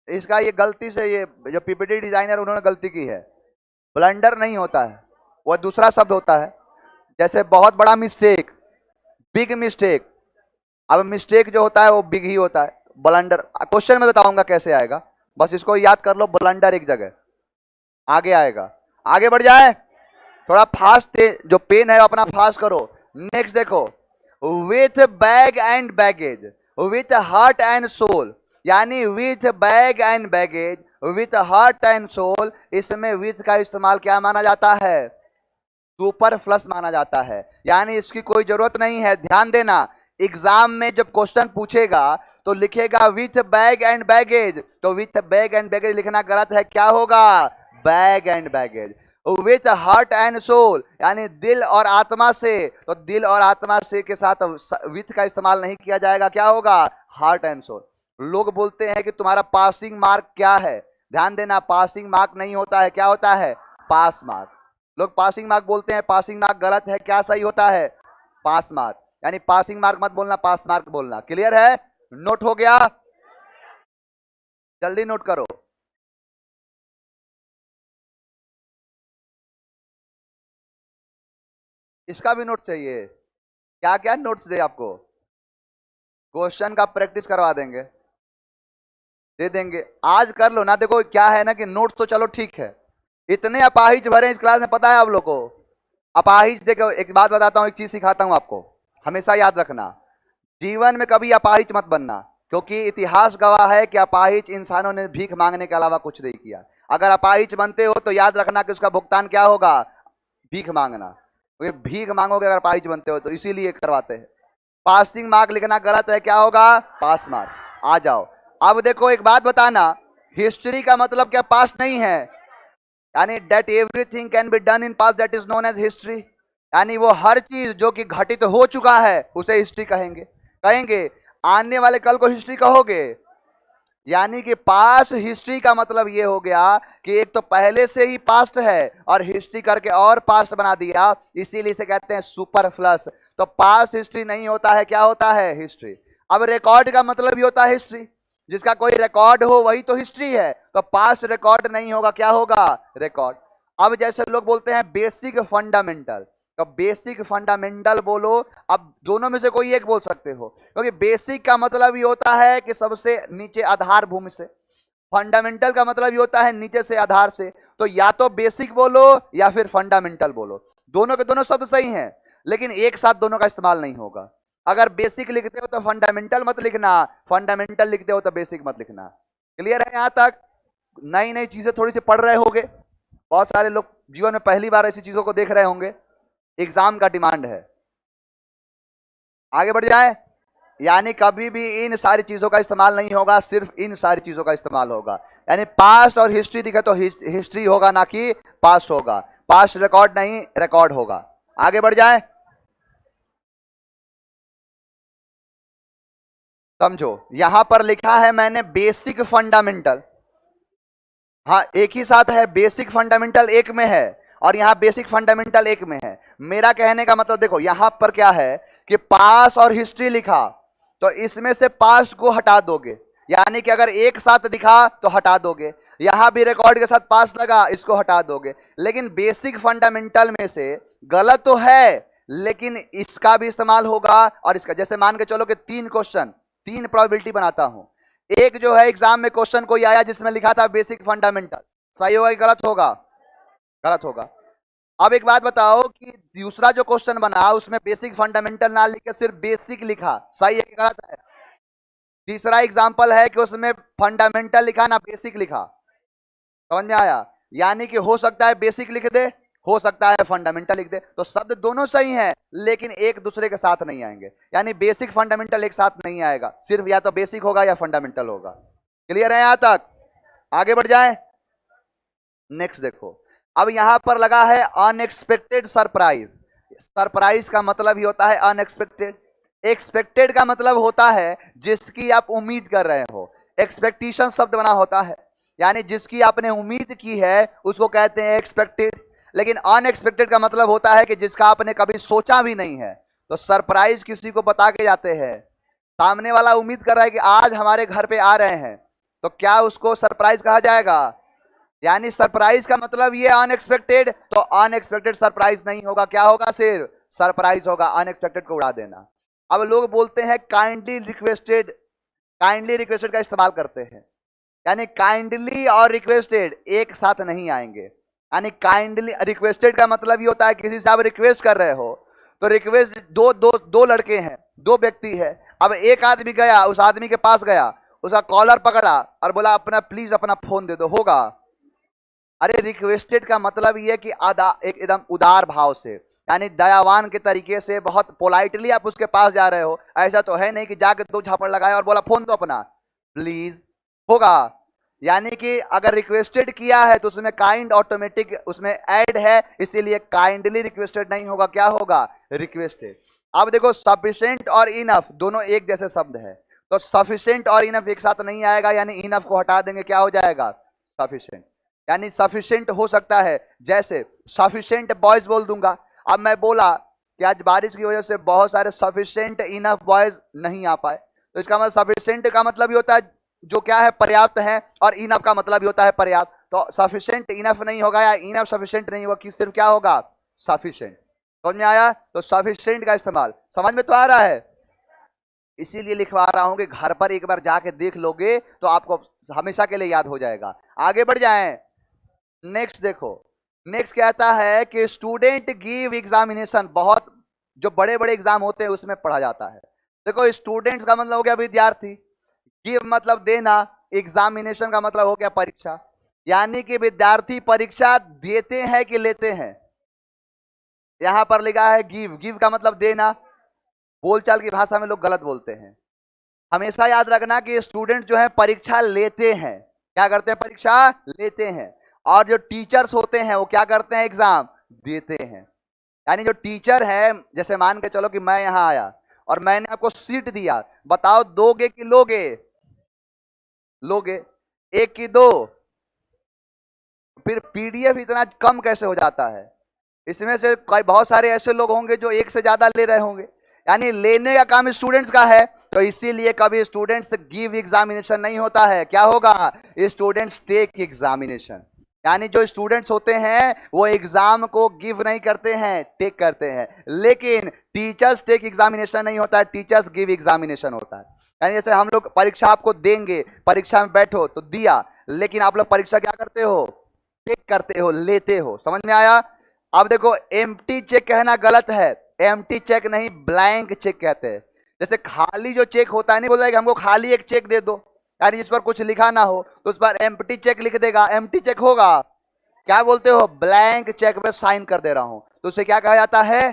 इसका ये गलती से, ये जो पीपीटी डिजाइनर उन्होंने गलती की है। ब्लंडर नहीं होता है, वह दूसरा शब्द होता है। जैसे बहुत बड़ा मिस्टेक, बिग मिस्टेक। अब मिस्टेक जो होता है वो बिग ही होता है। ब्लंडर क्वेश्चन में बताऊंगा कैसे आएगा, बस इसको याद कर लो। ब्लंडर एक जगह आगे आएगा। आगे बढ़ जाए, थोड़ा फास्ट, जो पेन है अपना फास्ट करो। नेक्स्ट देखो, with bag and baggage, with heart and soul. यानी with bag and baggage, with heart and soul, इसमें विथ का इस्तेमाल क्या माना जाता है? सुपर फ्लस माना जाता है, यानी इसकी कोई जरूरत नहीं है। ध्यान देना, एग्जाम में जब क्वेश्चन पूछेगा तो लिखेगा विथ बैग एंड बैगेज, तो विथ बैग एंड बैगेज लिखना गलत है, क्या होगा? Bag and baggage. With heart and soul, यानी दिल और आत्मा से, तो दिल और आत्मा से के साथ विथ का इस्तेमाल नहीं किया जाएगा, क्या होगा? Heart and soul. लोग बोलते हैं कि तुम्हारा पासिंग मार्क क्या है, ध्यान देना, पासिंग मार्क नहीं होता है, क्या होता है, पास मार्क। लोग पासिंग मार्क बोलते हैं, पासिंग मार्क गलत है, क्या सही होता है, पास मार्क। यानी पासिंग मार्क मत बोलना, पास मार्क बोलना। क्लियर है, नोट हो गया, जल्दी नोट करो। इसका भी नोट चाहिए, क्या क्या नोट्स दे आपको, क्वेश्चन का प्रैक्टिस करवा देंगे, दे देंगे, आज कर लो ना। देखो क्या है ना कि नोट्स तो चलो ठीक है, इतने अपाहिज भरे इस क्लास में, पता है आप लोग को अपाहिज। देखो एक बात बताता हूं, एक चीज सिखाता हूं आपको, हमेशा याद रखना, जीवन में कभी अपाहिज मत बनना, क्योंकि इतिहास गवाह है कि अपाहिज इंसानों ने भीख मांगने के अलावा कुछ नहीं किया। अगर अपाहिज बनते हो तो याद रखना कि उसका भुगतान क्या होगा, भीख मांगना, क्योंकि भीख मांगोगे अगर अपाहिज बनते हो तो, इसीलिए करवाते हैं। पासिंग मार्क लिखना गलत है, क्या होगा, पास मार्क। आ जाओ, अब देखो एक बात बताना, हिस्ट्री का मतलब क्या पास्ट नहीं है, यानी that everything can be done in past that is known as history, यानी वो हर चीज जो कि घटित हो चुका है उसे हिस्ट्री कहेंगे। कहेंगे आने वाले कल को हिस्ट्री कहोगे, यानी कि पास्ट हिस्ट्री का मतलब ये हो गया कि एक तो पहले से ही पास्ट है और हिस्ट्री करके और पास्ट बना दिया, इसीलिए इसे कहते हैं सुपरफ्लस। तो पास्ट हिस्ट्री नहीं होता है, क्या होता है, हिस्ट्री। अब रिकॉर्ड का मतलब ही होता है हिस्ट्री, जिसका कोई रिकॉर्ड हो वही तो हिस्ट्री है। तो पास्ट रिकॉर्ड नहीं होगा, क्या होगा, रिकॉर्ड। अब जैसे लोग बोलते हैं बेसिक फंडामेंटल, तो बेसिक फंडामेंटल बोलो, अब दोनों में से कोई एक बोल सकते हो, क्योंकि बेसिक का मतलब ये होता है कि सबसे नीचे आधार भूमि से, फंडामेंटल का मतलब ये होता है नीचे से आधार से। तो या तो बेसिक बोलो या फिर फंडामेंटल बोलो, दोनों के दोनों शब्द सही हैं, लेकिन एक साथ दोनों का इस्तेमाल नहीं होगा। अगर बेसिक लिखते हो तो फंडामेंटल मत लिखना, फंडामेंटल लिखते हो तो बेसिक मत लिखना। क्लियर है यहां तक, नई नई चीजें थोड़ी सी पढ़ रहे होंगे, बहुत सारे लोग जीवन में पहली बार ऐसी चीजों को देख रहे होंगे, एग्जाम का डिमांड है। आगे बढ़ जाए, यानी कभी भी इन सारी चीजों का इस्तेमाल नहीं होगा, सिर्फ इन सारी चीजों का इस्तेमाल होगा। यानी पास्ट और हिस्ट्री दिखे तो हिस्ट्री होगा ना कि पास्ट होगा, पास्ट रिकॉर्ड नहीं, रिकॉर्ड होगा। आगे बढ़ जाए, समझो यहां पर लिखा है मैंने बेसिक फंडामेंटल, हाँ एक ही साथ है, बेसिक फंडामेंटल एक में है और यहां बेसिक फंडामेंटल एक में है। मेरा कहने का मतलब देखो यहां पर क्या है कि पास और हिस्ट्री लिखा तो इसमें से पास्ट को हटा दोगे, यानी कि अगर एक साथ दिखा तो हटा दोगे, यहां भी रिकॉर्ड के साथ पास लगा, इसको हटा दोगे। लेकिन बेसिक फंडामेंटल में से गलत तो है, लेकिन इसका भी इस्तेमाल होगा और इसका, जैसे मान के चलो कि 3 क्वेश्चन, 3 प्रोबेबिलिटी बनाता हूं। एक जो है एग्जाम में क्वेश्चन कोई आया जिसमें लिखा था बेसिक फंडामेंटल, सही होगा कि गलत होगा, गलत होगा। अब एक बात बताओ कि दूसरा जो क्वेश्चन बना उसमें बेसिक फंडामेंटल ना लिख के सिर्फ बेसिक लिखा, सही है कि गलत है। तीसरा एग्जांपल है कि उसमें फंडामेंटल लिखा ना बेसिक लिखा, समझ में आया, यानी कि हो सकता है बेसिक लिख दे, हो सकता है फंडामेंटल लिख दे, तो शब्द दोनों सही हैं लेकिन एक दूसरे के साथ नहीं आएंगे, यानी बेसिक फंडामेंटल एक साथ नहीं आएगा, सिर्फ या तो बेसिक होगा या फंडामेंटल होगा। क्लियर है यहां तक, आगे बढ़ जाए, नेक्स्ट देखो। अब यहां पर लगा है अनएक्सपेक्टेड सरप्राइज, सरप्राइज का मतलब ही होता है अनएक्सपेक्टेड, एक्सपेक्टेड का मतलब होता है जिसकी आप उम्मीद कर रहे हो, एक्सपेक्टेशन शब्द बना होता है, यानी जिसकी आपने उम्मीद की है उसको कहते हैं एक्सपेक्टेड। लेकिन अनएक्सपेक्टेड का मतलब होता है कि जिसका आपने कभी सोचा भी नहीं है। तो सरप्राइज किसी को बता के जाते हैं, सामने वाला उम्मीद कर रहा है कि आज हमारे घर पे आ रहे हैं, तो क्या उसको सरप्राइज कहा जाएगा, यानी सरप्राइज का मतलब ये अनएक्सपेक्टेड, तो अनएक्सपेक्टेड सरप्राइज नहीं होगा, क्या होगा, सिर्फ सरप्राइज होगा, अनएक्सपेक्टेड को उड़ा देना। अब लोग बोलते हैं काइंडली रिक्वेस्टेड, काइंडली रिक्वेस्टेड का इस्तेमाल करते हैं, यानी काइंडली और रिक्वेस्टेड एक साथ नहीं आएंगे। यानी काइंडली रिक्वेस्टेड का मतलब ये होता है किसी से आप रिक्वेस्ट कर रहे हो, तो रिक्वेस्ट दो लड़के हैं, 2 व्यक्ति है, अब एक आदमी गया, उस आदमी के पास गया, उसका कॉलर पकड़ा और बोला अपना प्लीज अपना फोन दे दो, होगा। अरे रिक्वेस्टेड का मतलब ये कि एकदम उदार भाव से, यानी दयावान के तरीके से, बहुत पोलाइटली आप उसके पास जा रहे हो, ऐसा तो है नहीं कि जाके 2 झापड़ लगाए और बोला फोन दो अपना प्लीज, होगा। यानी कि अगर रिक्वेस्टेड किया है तो उसमें काइंड ऑटोमेटिक उसमें ऐड है, इसीलिए काइंडली रिक्वेस्टेड नहीं होगा, क्या होगा, रिक्वेस्टेड। अब देखो सफिशिएंट और इनफ दोनों एक जैसे शब्द है, तो सफिशिएंट और इनफ एक साथ नहीं आएगा, यानी इनफ को हटा देंगे, क्या हो जाएगा? सफिशिएंट। यानी सफिशिएंट हो सकता है, जैसे सफिशिएंट बॉयज बोल दूंगा। अब मैं बोला कि आज बारिश की वजह से बहुत सारे सफिशिएंट इनफ बॉयज नहीं आ पाए, तो इसका मतलब सफिशिएंट का मतलब ये होता है जो क्या है, पर्याप्त है, और इनफ का मतलब ये होता है पर्याप्त। तो सफिशिएंट इनफ नहीं होगा या इनफ सफिशिएंट नहीं होगा, कि सिर्फ क्या होगा? सफिशिएंट। समझ में आया? तो सफिशिएंट का इस्तेमाल समझ में तो आ रहा है, इसीलिए लिखवा रहा हूं कि घर पर एक बार जाके देख लोगे तो आपको हमेशा के लिए याद हो जाएगा। आगे बढ़ जाएं, नेक्स्ट देखो। नेक्स्ट कहता है कि स्टूडेंट गिव एग्जामिनेशन, बहुत जो बड़े बड़े एग्जाम होते हैं उसमें पढ़ा जाता है। देखो स्टूडेंट्स का मतलब हो गया विद्यार्थी, गिव मतलब देना, एग्जामिनेशन का मतलब हो गया परीक्षा, यानी कि विद्यार्थी परीक्षा देते हैं कि लेते हैं। यहां पर लिखा है गिव, गिव का मतलब देना। बोलचाल की भाषा में लोग गलत बोलते हैं, हमेशा याद रखना कि स्टूडेंट जो है परीक्षा लेते हैं। क्या करते हैं? परीक्षा लेते हैं। और जो टीचर्स होते हैं वो क्या करते हैं? एग्जाम देते हैं। यानी जो टीचर है, जैसे मान के चलो कि मैं यहां आया और मैंने आपको सीट दिया, बताओ दोगे कि लोगे? लोगे। एक की दो, फिर पीडीएफ इतना कम कैसे हो जाता है? इसमें से कई बहुत सारे ऐसे लोग होंगे जो एक से ज्यादा ले रहे होंगे, यानी लेने का काम स्टूडेंट्स का है। तो इसीलिए कभी स्टूडेंट्स गिव एग्जामिनेशन नहीं होता है, क्या होगा? Students take examination. यानी जो स्टूडेंट्स होते हैं वो एग्जाम को गिव नहीं करते हैं, टेक करते हैं। लेकिन टीचर्स टेक एग्जामिनेशन नहीं होता है, टीचर्स गिव एग्जामिनेशन होता है। यानी जैसे हम लोग परीक्षा आपको देंगे, परीक्षा में बैठो तो दिया, लेकिन आप लोग परीक्षा क्या करते हो? टेक करते हो, लेते हो। समझ में आया? अब देखो एम्प्टी चेक कहना गलत है, एम्प्टी चेक नहीं ब्लैंक चेक कहते हैं। जैसे खाली जो चेक होता है, नहीं बोल रहा कि हमको खाली एक चेक दे दो, यानी जिस पर कुछ लिखा ना हो, तो उस पर एम्प्टी चेक लिख देगा, एम्प्टी चेक होगा। क्या बोलते हो? ब्लैंक चेक पे साइन कर दे रहा हूं, तो उसे क्या कहा जाता है?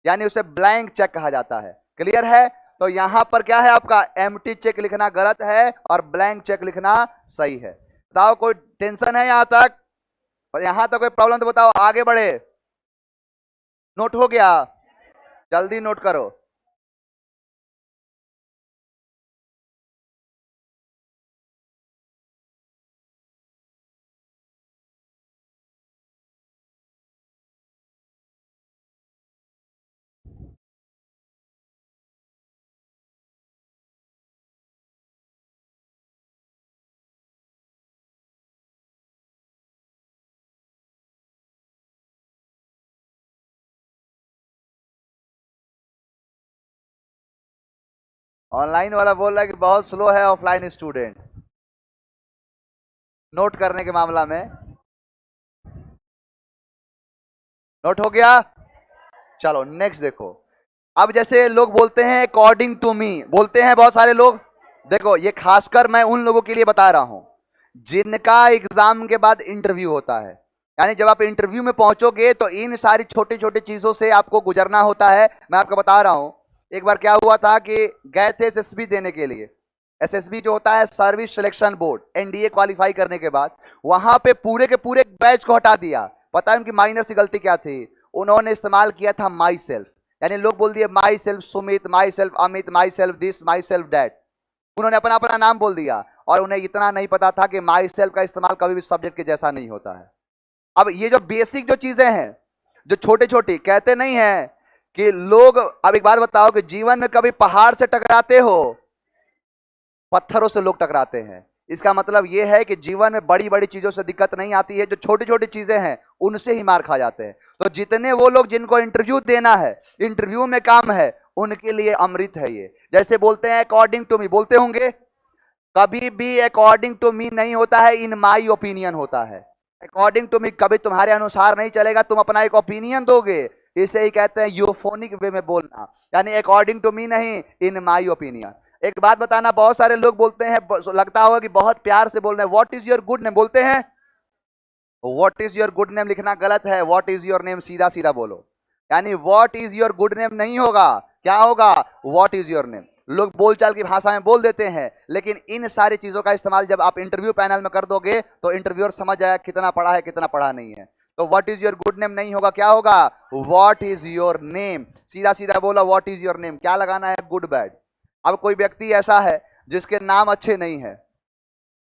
यानी उसे ब्लैंक चेक कहा जाता है। क्लियर है? तो यहां पर क्या है आपका? एम्प्टी चेक लिखना गलत है और ब्लैंक चेक लिखना सही है। बताओ कोई टेंशन है यहां तक? और यहां तक कोई प्रॉब्लम तो बताओ, आगे बढ़े। नोट हो गया? जल्दी नोट करो। ऑनलाइन वाला बोल रहा है कि बहुत स्लो है ऑफलाइन स्टूडेंट नोट करने के मामला में। नोट हो गया? चलो नेक्स्ट देखो। अब जैसे लोग बोलते हैं अकॉर्डिंग टू मी, बोलते हैं बहुत सारे लोग। देखो ये खासकर मैं उन लोगों के लिए बता रहा हूं जिनका एग्जाम के बाद इंटरव्यू होता है। यानी जब आप इंटरव्यू में पहुंचोगे तो इन सारी छोटी छोटी चीजों से आपको गुजरना होता है। मैं आपको बता रहा हूं, एक बार क्या हुआ था कि गए थे एसएसबी देने के लिए। एसएसबी जो होता है service selection board, NDA qualify करने के बाद वहां पे पूरे के पूरे बैच को हटा दिया। पता है उनकी माइनर सी गलती क्या थी? उन्होंने इस्तेमाल किया था माई सेल्फ। यानी लोग बोल दिए my self Sumit, my self Amit, my self this, my self that. उन्होंने अपना अपना नाम बोल दिया और उन्हें इतना नहीं पता था कि माई सेल्फ का इस्तेमाल कभी भी सब्जेक्ट के जैसा नहीं होता है। अब ये जो बेसिक जो चीजें हैं, जो छोटे छोटी, कहते नहीं है कि लोग, अब एक बात बताओ कि जीवन में कभी पहाड़ से टकराते हो? पत्थरों से लोग टकराते हैं। इसका मतलब यह है कि जीवन में बड़ी बड़ी चीजों से दिक्कत नहीं आती है, जो छोटी छोटी चीजें हैं उनसे ही मार खा जाते हैं। तो जितने वो लोग जिनको इंटरव्यू देना है, इंटरव्यू में काम है, उनके लिए अमृत है ये। जैसे बोलते हैं अकॉर्डिंग टू मी, बोलते होंगे, कभी भी अकॉर्डिंग टू मी नहीं होता है, इन माई ओपिनियन होता है। अकॉर्डिंग टू मी कभी तुम्हारे अनुसार नहीं चलेगा, तुम अपना एक ओपिनियन दोगे। इसे ही कहते हैं यूफोनिक वे में बोलना, यानी अकॉर्डिंग टू मी नहीं, इन माई ओपिनियन। एक बात बताना, बहुत सारे लोग बोलते हैं, लगता होगा कि बहुत प्यार से बोल रहे हैं, what is your good name बोलते हैं। What is your good name लिखना गलत है, व्हाट इज योर नेम सीधा सीधा बोलो। यानी what is your good name नहीं होगा, क्या होगा? What is your name. लोग बोलचाल की भाषा में बोल देते हैं, लेकिन इन सारी चीजों का इस्तेमाल जब आप इंटरव्यू पैनल में कर दोगे तो इंटरव्यूअर समझ जाएगा कितना पढ़ा है कितना पढ़ा नहीं है। तो what is your good name नहीं होगा, क्या होगा? What is your name. सीधा सीधा बोला व्हाट इज योर नेम, क्या लगाना है? Good bad. अब कोई व्यक्ति ऐसा है जिसके नाम अच्छे नहीं है,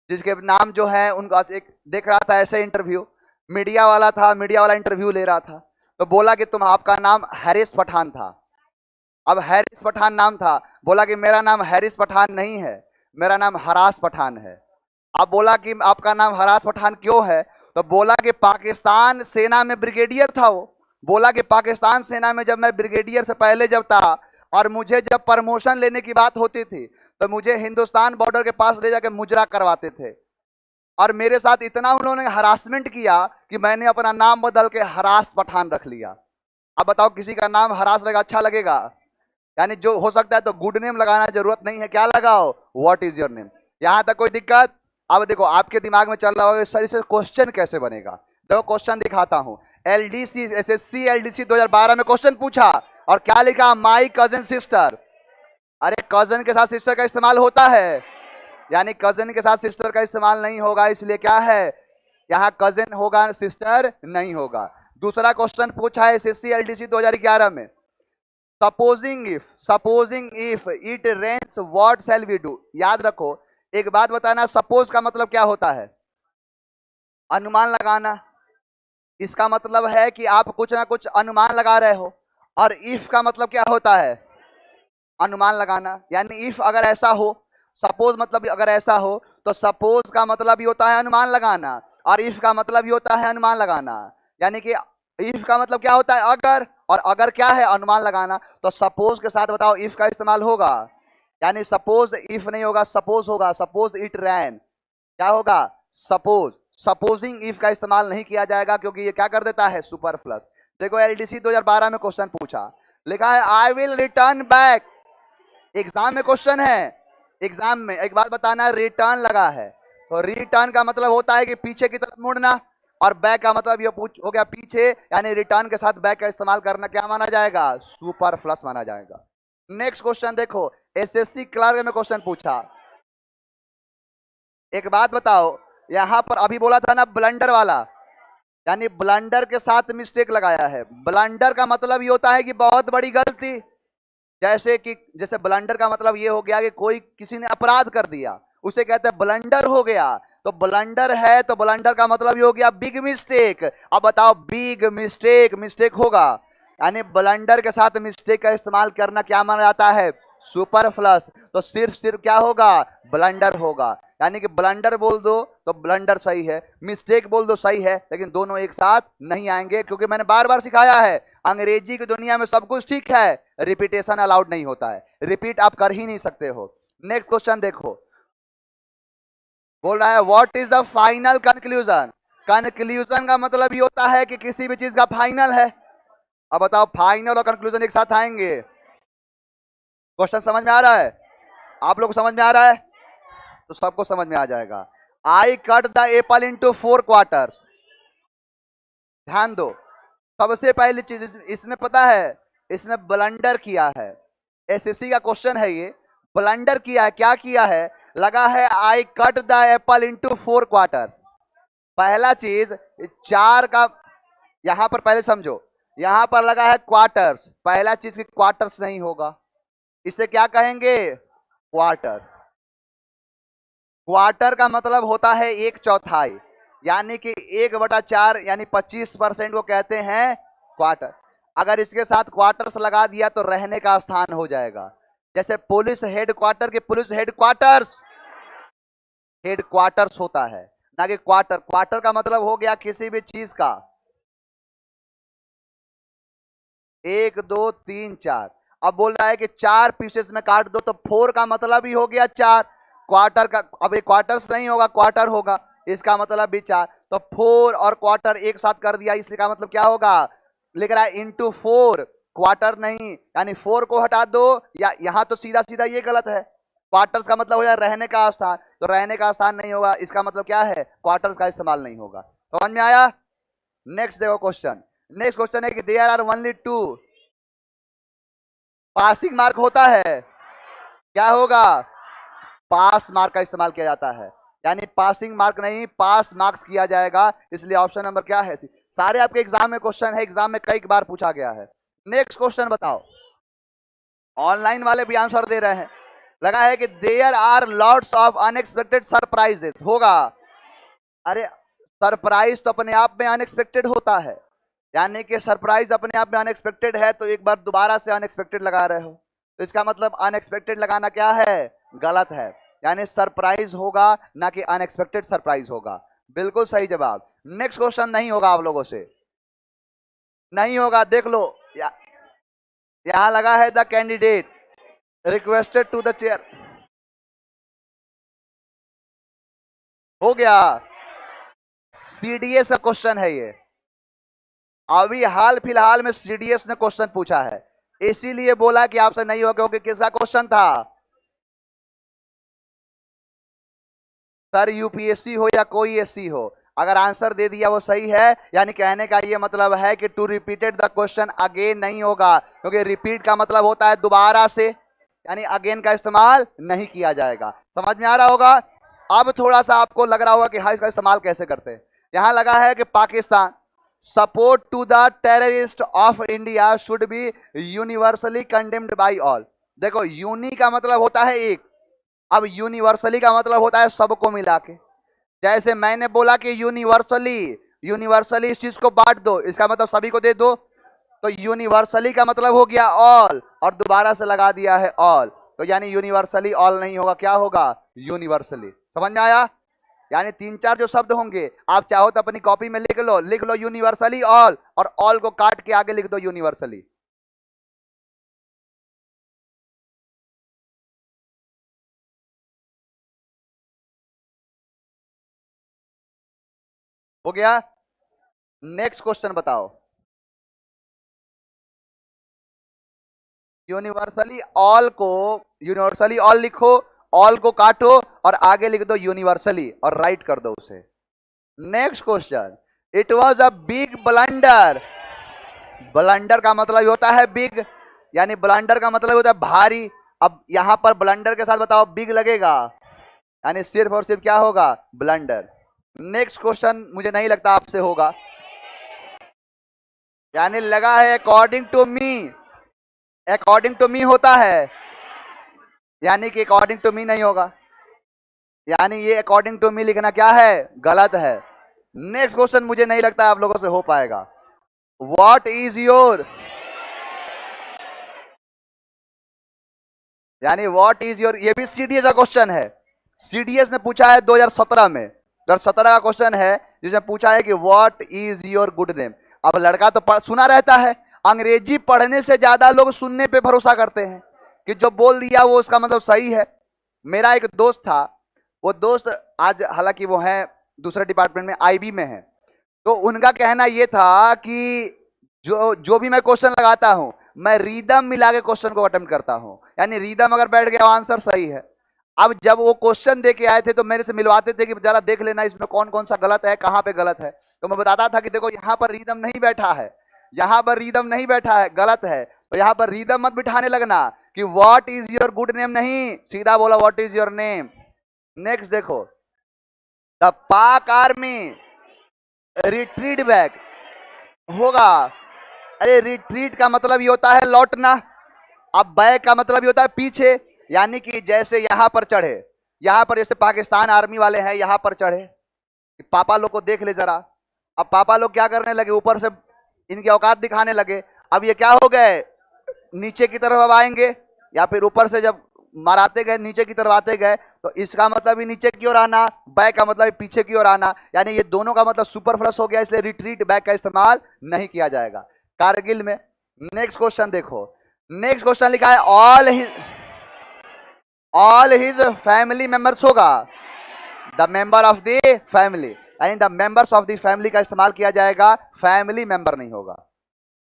जिसके नाम जो है उनका, एक देख रहा था ऐसे इंटरव्यू, मीडिया वाला था, मीडिया वाला इंटरव्यू ले रहा था, तो बोला कि तुम, आपका नाम हैरिस पठान था। अब हैरिस पठान नाम था, बोला कि मेरा नाम हैरिस पठान नहीं है, मेरा नाम हरास पठान है। अब बोला कि आपका नाम हरास पठान क्यों है, तो बोला कि पाकिस्तान सेना में ब्रिगेडियर था वो। बोला कि पाकिस्तान सेना में जब मैं ब्रिगेडियर से पहले जब था और मुझे जब प्रमोशन लेने की बात होती थी तो मुझे हिंदुस्तान बॉर्डर के पास ले जाके मुजरा करवाते थे, और मेरे साथ इतना उन्होंने हरासमेंट किया कि मैंने अपना नाम बदल के हरास पठान रख लिया। अब बताओ, किसी का नाम हरास रहेगा, अच्छा लगेगा? यानी जो हो सकता है तो गुड नेम लगाना जरूरत नहीं है, क्या लगाओ, व्हाट इज योर नेम। यहां तक कोई दिक्कत? अब देखो आपके दिमाग में चल रहा होगा सर इसे क्वेश्चन कैसे बनेगा। देखो क्वेश्चन दिखाता हूं। एलडीसी एसएससी एलडीसी 2012 में क्वेश्चन पूछा और क्या लिखा, माई कजन सिस्टर। अरे कजन के साथ सिस्टर का इस्तेमाल होता है, यानी कजन के साथ सिस्टर का इस्तेमाल नहीं होगा, इसलिए क्या है, यहां कजन होगा, सिस्टर नहीं होगा। दूसरा क्वेश्चन पूछा है एसएससी एलडीसी 2011 में, supposing if it rains what shall we do. याद रखो, एक बात बताना, सपोज का मतलब क्या होता है, अनुमान लगाना। इसका मतलब है कि आप कुछ ना कुछ अनुमान लगा रहे हो, और इफ का मतलब क्या होता है, अनुमान लगाना। यानी इफ अगर ऐसा हो, सपोज मतलब अगर ऐसा हो, तो सपोज का मतलब ये होता है अनुमान लगाना, और इफ का मतलब ये होता है अनुमान लगाना। यानी कि इफ का मतलब क्या होता है, अगर, और अगर क्या है, अनुमान लगाना। तो सपोज के साथ बताओ इफ का इस्तेमाल होगा, यानी सपोज इफ नहीं होगा, सपोज होगा। सपोज इट रैन, क्या होगा, सपोज। सपोजिंग इफ का इस्तेमाल नहीं किया जाएगा क्योंकि ये क्या कर देता है, सुपरफ्लस। देखो एलडीसी 2012 में क्वेश्चन पूछा, लिखा है I will return back. Exam में क्वेश्चन है, एग्जाम में एक बात बताना, रिटर्न लगा है, तो रिटर्न का मतलब होता है कि पीछे की तरफ मुड़ना, और बैक का मतलब ये हो गया पीछे, यानी रिटर्न के साथ बैक का इस्तेमाल करना क्या माना जाएगा, सुपरफ्लस माना जाएगा। नेक्स्ट क्वेश्चन देखो, एसएससी क्लर्क में क्वेश्चन पूछा, एक बात बताओ, यहां पर अभी बोला था ना ब्लंडर वाला, यानी ब्लंडर के साथ मिस्टेक लगाया है। ब्लंडर का मतलब ये होता है कि बहुत बड़ी गलती, जैसे ब्लंडर का मतलब ये हो गया कि कोई किसी ने अपराध कर दिया, उसे कहते हैं ब्लंडर हो गया। तो ब्लंडर है तो ब्लंडर का मतलब ये हो गया बिग मिस्टेक। अब बताओ बिग मिस्टेक, मिस्टेक होगा, यानी ब्लंडर के साथ मिस्टेक का इस्तेमाल करना क्या माना जाता है, सुपरफ्लस। तो सिर्फ क्या होगा, ब्लंडर होगा। यानी कि ब्लंडर बोल दो तो ब्लंडर सही है, मिस्टेक बोल दो सही है, लेकिन दोनों एक साथ नहीं आएंगे, क्योंकि मैंने बार बार सिखाया है अंग्रेजी की दुनिया में सब कुछ ठीक है, रिपीटेशन अलाउड नहीं होता है, रिपीट आप कर ही नहीं सकते हो। नेक्स्ट क्वेश्चन देखो, बोल रहा है what is the final conclusion. Conclusion का मतलब ये होता है कि किसी भी चीज का फाइनल है। अब बताओ फाइनल और कंक्लूजन एक साथ आएंगे, क्वेश्चन समझ में आ रहा है, आप लोग को समझ में आ रहा है, तो सबको समझ में आ जाएगा। I cut the Apple into 4 quarters. ध्यान दो, सबसे पहली चीज इसमें पता है, इसमें ब्लंडर किया है, एसएससी का क्वेश्चन है ये, ब्लंडर किया है, क्या किया है, लगा है I cut the Apple into 4 quarters. पहला चीज, चार का, यहां पर पहले समझो, यहां पर लगा है क्वार्टर्स, पहला चीज की क्वार्टर्स नहीं होगा, इसे क्या कहेंगे, क्वार्टर। क्वार्टर का मतलब होता है 1/4, यानी कि 1/4 यानी 25% को कहते हैं क्वार्टर। अगर इसके साथ क्वार्टर्स लगा दिया तो रहने का स्थान हो जाएगा, जैसे पुलिस हेडक्वार्टर के पुलिस हेडक्वार्टर्स, हेडक्वार्टर्स होता है ना कि क्वार्टर। क्वार्टर का मतलब हो गया किसी भी चीज का 1 2 3 4। अब बोल रहा है कि 4 पीसेस में काट दो, तो 4 का मतलब ही हो गया 4। क्वार्टर का, अब ये क्वार्टर्स नहीं होगा, क्वार्टर होगा, इसका मतलब भी 4। तो 4 और क्वार्टर एक साथ कर दिया, इसलिए का मतलब क्या होगा, लिख रहा है इनटू 4, क्वार्टर नहीं, यानी 4 को हटा दो, या यहां तो सीधा सीधा ये गलत है, क्वार्टर्स का मतलब हो जाए रहने का स्थान, तो रहने का स्थान नहीं होगा, इसका मतलब क्या है, क्वार्टर्स का इस्तेमाल नहीं होगा। समझ में आया? नेक्स्ट देखो क्वेश्चन, नेक्स्ट क्वेश्चन है कि there are only 2 passing mark होता है, क्या होगा, पास मार्क का इस्तेमाल किया जाता है, यानी पासिंग मार्क नहीं, पास मार्क्स किया जाएगा, इसलिए ऑप्शन नंबर क्या है, सारे आपके एग्जाम में क्वेश्चन है, एग्जाम में कई बार पूछा गया है। नेक्स्ट क्वेश्चन बताओ, ऑनलाइन वाले भी आंसर दे रहे हैं, लगा है कि there are lots of unexpected surprises होगा। अरे सरप्राइज तो अपने आप में अनएक्सपेक्टेड होता है, यानी कि सरप्राइज अपने आप में अनएक्सपेक्टेड है, तो एक बार दोबारा से अनएक्सपेक्टेड लगा रहे हो, तो इसका मतलब अनएक्सपेक्टेड लगाना क्या है, गलत है। यानी सरप्राइज होगा, ना कि अनएक्सपेक्टेड सरप्राइज होगा। बिल्कुल सही जवाब। नेक्स्ट क्वेश्चन नहीं होगा आप लोगों से, नहीं होगा, देख लो यहां लगा है the candidate requested to the chair. हो गया, सीडीएस का क्वेश्चन है ये, अभी हाल फिलहाल में सीडीएस ने क्वेश्चन पूछा है, इसीलिए बोला कि आपसे नहीं हो, क्योंकि किसका क्वेश्चन था सर, यूपीएससी हो या कोई एससी हो, अगर आंसर दे दिया वो सही है, यानी कहने का ये मतलब है कि to repeated the question again नहीं होगा, क्योंकि रिपीट का मतलब होता है दोबारा से, यानी अगेन का इस्तेमाल नहीं किया जाएगा। समझ में आ रहा होगा। अब थोड़ा सा आपको लग रहा होगा कि हाँ इसका इस्तेमाल कैसे करते हैं। यहां लगा है कि Pakistan support to the terrorist of India should be universally condemned by all. देखो यूनि का मतलब होता है एक, अब यूनिवर्सली का मतलब होता है सबको मिला के। जैसे मैंने बोला कि यूनिवर्सली, यूनिवर्सली इस चीज को बांट दो, इसका मतलब सभी को दे दो, तो यूनिवर्सली का मतलब हो गया ऑल, और दोबारा से लगा दिया है ऑल, तो यानी यूनिवर्सली ऑल नहीं होगा, क्या होगा, यूनिवर्सली। समझ में आया। यानी तीन चार जो शब्द होंगे आप चाहो तो अपनी कॉपी में लिख लो यूनिवर्सली ऑल, और ऑल को काट के आगे लिख दो यूनिवर्सली। हो गया। नेक्स्ट क्वेश्चन बताओ। यूनिवर्सली ऑल को, यूनिवर्सली ऑल लिखो, ऑल को काटो और आगे लिख दो यूनिवर्सली और राइट कर दो उसे। Next question, it was a big blunder. Blunder का मतलब होता है बिग, यानी ब्लंडर का मतलब होता है भारी। अब यहां पर ब्लंडर के साथ बताओ बिग लगेगा, यानी सिर्फ और सिर्फ क्या होगा, ब्लंडर। नेक्स्ट क्वेश्चन मुझे नहीं लगता आपसे होगा, यानी लगा है according to me, according to me होता है, यानी कि अकॉर्डिंग टू मी नहीं होगा, यानी ये अकॉर्डिंग टू मी लिखना क्या है, गलत है। नेक्स्ट क्वेश्चन मुझे नहीं लगता आप लोगों से हो पाएगा। व्हाट इज योर, यानी व्हाट इज योर, ये भी सीडीएस का क्वेश्चन है, सीडीएस ने पूछा है 2017 में, 2017 का क्वेश्चन है जिसने पूछा है कि what is your good name. अब लड़का तो सुना रहता है, अंग्रेजी पढ़ने से ज्यादा लोग सुनने पे भरोसा करते हैं कि जो बोल दिया वो उसका मतलब सही है। मेरा एक दोस्त था, वो दोस्त आज हालांकि वो है दूसरे डिपार्टमेंट में, आईबी में है, तो उनका कहना ये था कि जो भी मैं क्वेश्चन लगाता हूं मैं रिदम मिला के क्वेश्चन को अटेम्प्ट करता हूं, यानी रिदम अगर बैठ गया आंसर सही है। अब जब वो क्वेश्चन दे के आए थे तो मेरे से मिलवाते थे कि जरा देख लेना इसमें कौन कौन सा गलत है, कहां पे गलत है, तो मैं बताता था कि देखो यहां पर रिदम नहीं बैठा है, यहां पर रिदम नहीं बैठा है, गलत है, तो यहां पर रिदम मत बिठाने लगना कि what is your good name, नहीं, सीधा बोला what is your name. Next देखो, द पाक आर्मी रिट्रीट बैक होगा। अरे रिट्रीट का मतलब ये होता है लौटना, अब बैक का मतलब ये होता है पीछे, यानी कि जैसे यहां पर चढ़े, यहां पर जैसे पाकिस्तान आर्मी वाले हैं यहां पर चढ़े, पापा लोग को देख ले जरा, अब पापा लोग क्या करने लगे, ऊपर से इनकी औकात दिखाने लगे, अब ये क्या हो गए, नीचे की तरफ अब आएंगे, या फिर ऊपर से जब मराते गए नीचे की तरफ आते गए, तो इसका मतलब ही नीचे की ओर आना, बैक का मतलब पीछे की ओर आना, यानी ये दोनों का मतलब सुपरफ्लस हो गया, इसलिए रिट्रीट बैक का इस्तेमाल नहीं किया जाएगा कारगिल में। नेक्स्ट क्वेश्चन देखो, नेक्स्ट क्वेश्चन लिखा है ऑल हिज फैमिली मेंबर्स होगा, the member of the family, यानी the members of the family का इस्तेमाल किया जाएगा, फैमिली मेंबर नहीं होगा,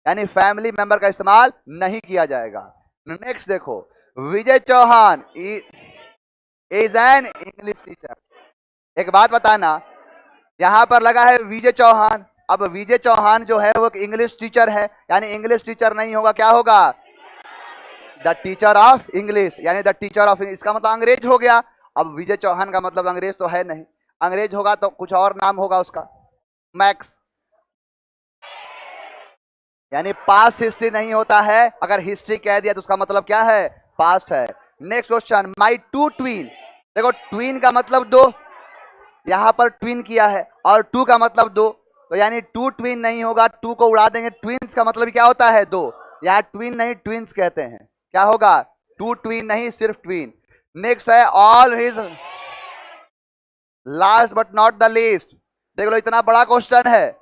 यानी फैमिली मेंबर का इस्तेमाल नहीं किया जाएगा। नेक्स्ट देखो, Vijay Chauhan is an English teacher. एक बात बताना, यहां पर लगा है विजय चौहान, अब विजय चौहान जो है वो इंग्लिश टीचर है, यानी इंग्लिश टीचर नहीं होगा, क्या होगा, द टीचर ऑफ इंग्लिश, यानी द टीचर ऑफ, इसका मतलब अंग्रेज हो गया। अब विजय चौहान का मतलब अंग्रेज तो है नहीं, अंग्रेज होगा तो कुछ और नाम होगा उसका, मैक्स, यानी पास्ट हिस्ट्री नहीं होता है, अगर हिस्ट्री कह दिया तो उसका मतलब क्या है, पास्ट है। Next question, my to tween. देखो ट्वीन का मतलब दो, यहां पर ट्वीन किया है, और टू का मतलब दो, तो यानी टू ट्वीन नहीं होगा, टू को उड़ा देंगे, ट्वीन्स का मतलब क्या होता है दो, यहाँ ट्वीन नहीं ट्वीन्स कहते हैं, क्या होगा टू ट्वीन नहीं सिर्फ ट्वीन। नेक्स्ट है all his, last but not the least. देख लो इतना बड़ा क्वेश्चन है,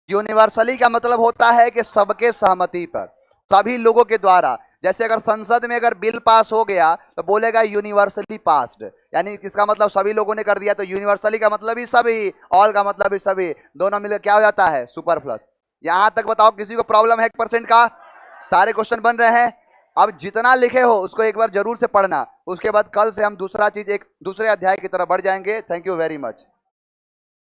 यूनिवर्सली का मतलब होता है कि सबके सहमति पर, सभी लोगों के द्वारा। जैसे अगर संसद में अगर बिल पास हो गया तो बोलेगा यूनिवर्सली पास्ड, यानी इसका मतलब सभी लोगों ने कर दिया, तो यूनिवर्सली का मतलब ही सभी, ऑल का मतलब ही सभी, दोनों मिलकर क्या हो जाता है सुपरफ्लस। यहां तक बताओ किसी को प्रॉब्लम है 1% का? सारे क्वेश्चन बन रहे हैं। अब जितना लिखे हो उसको एक बार जरूर से पढ़ना, उसके बाद कल से हम दूसरा चीज एक दूसरे अध्याय की तरफ बढ़ जाएंगे। Thank you very much.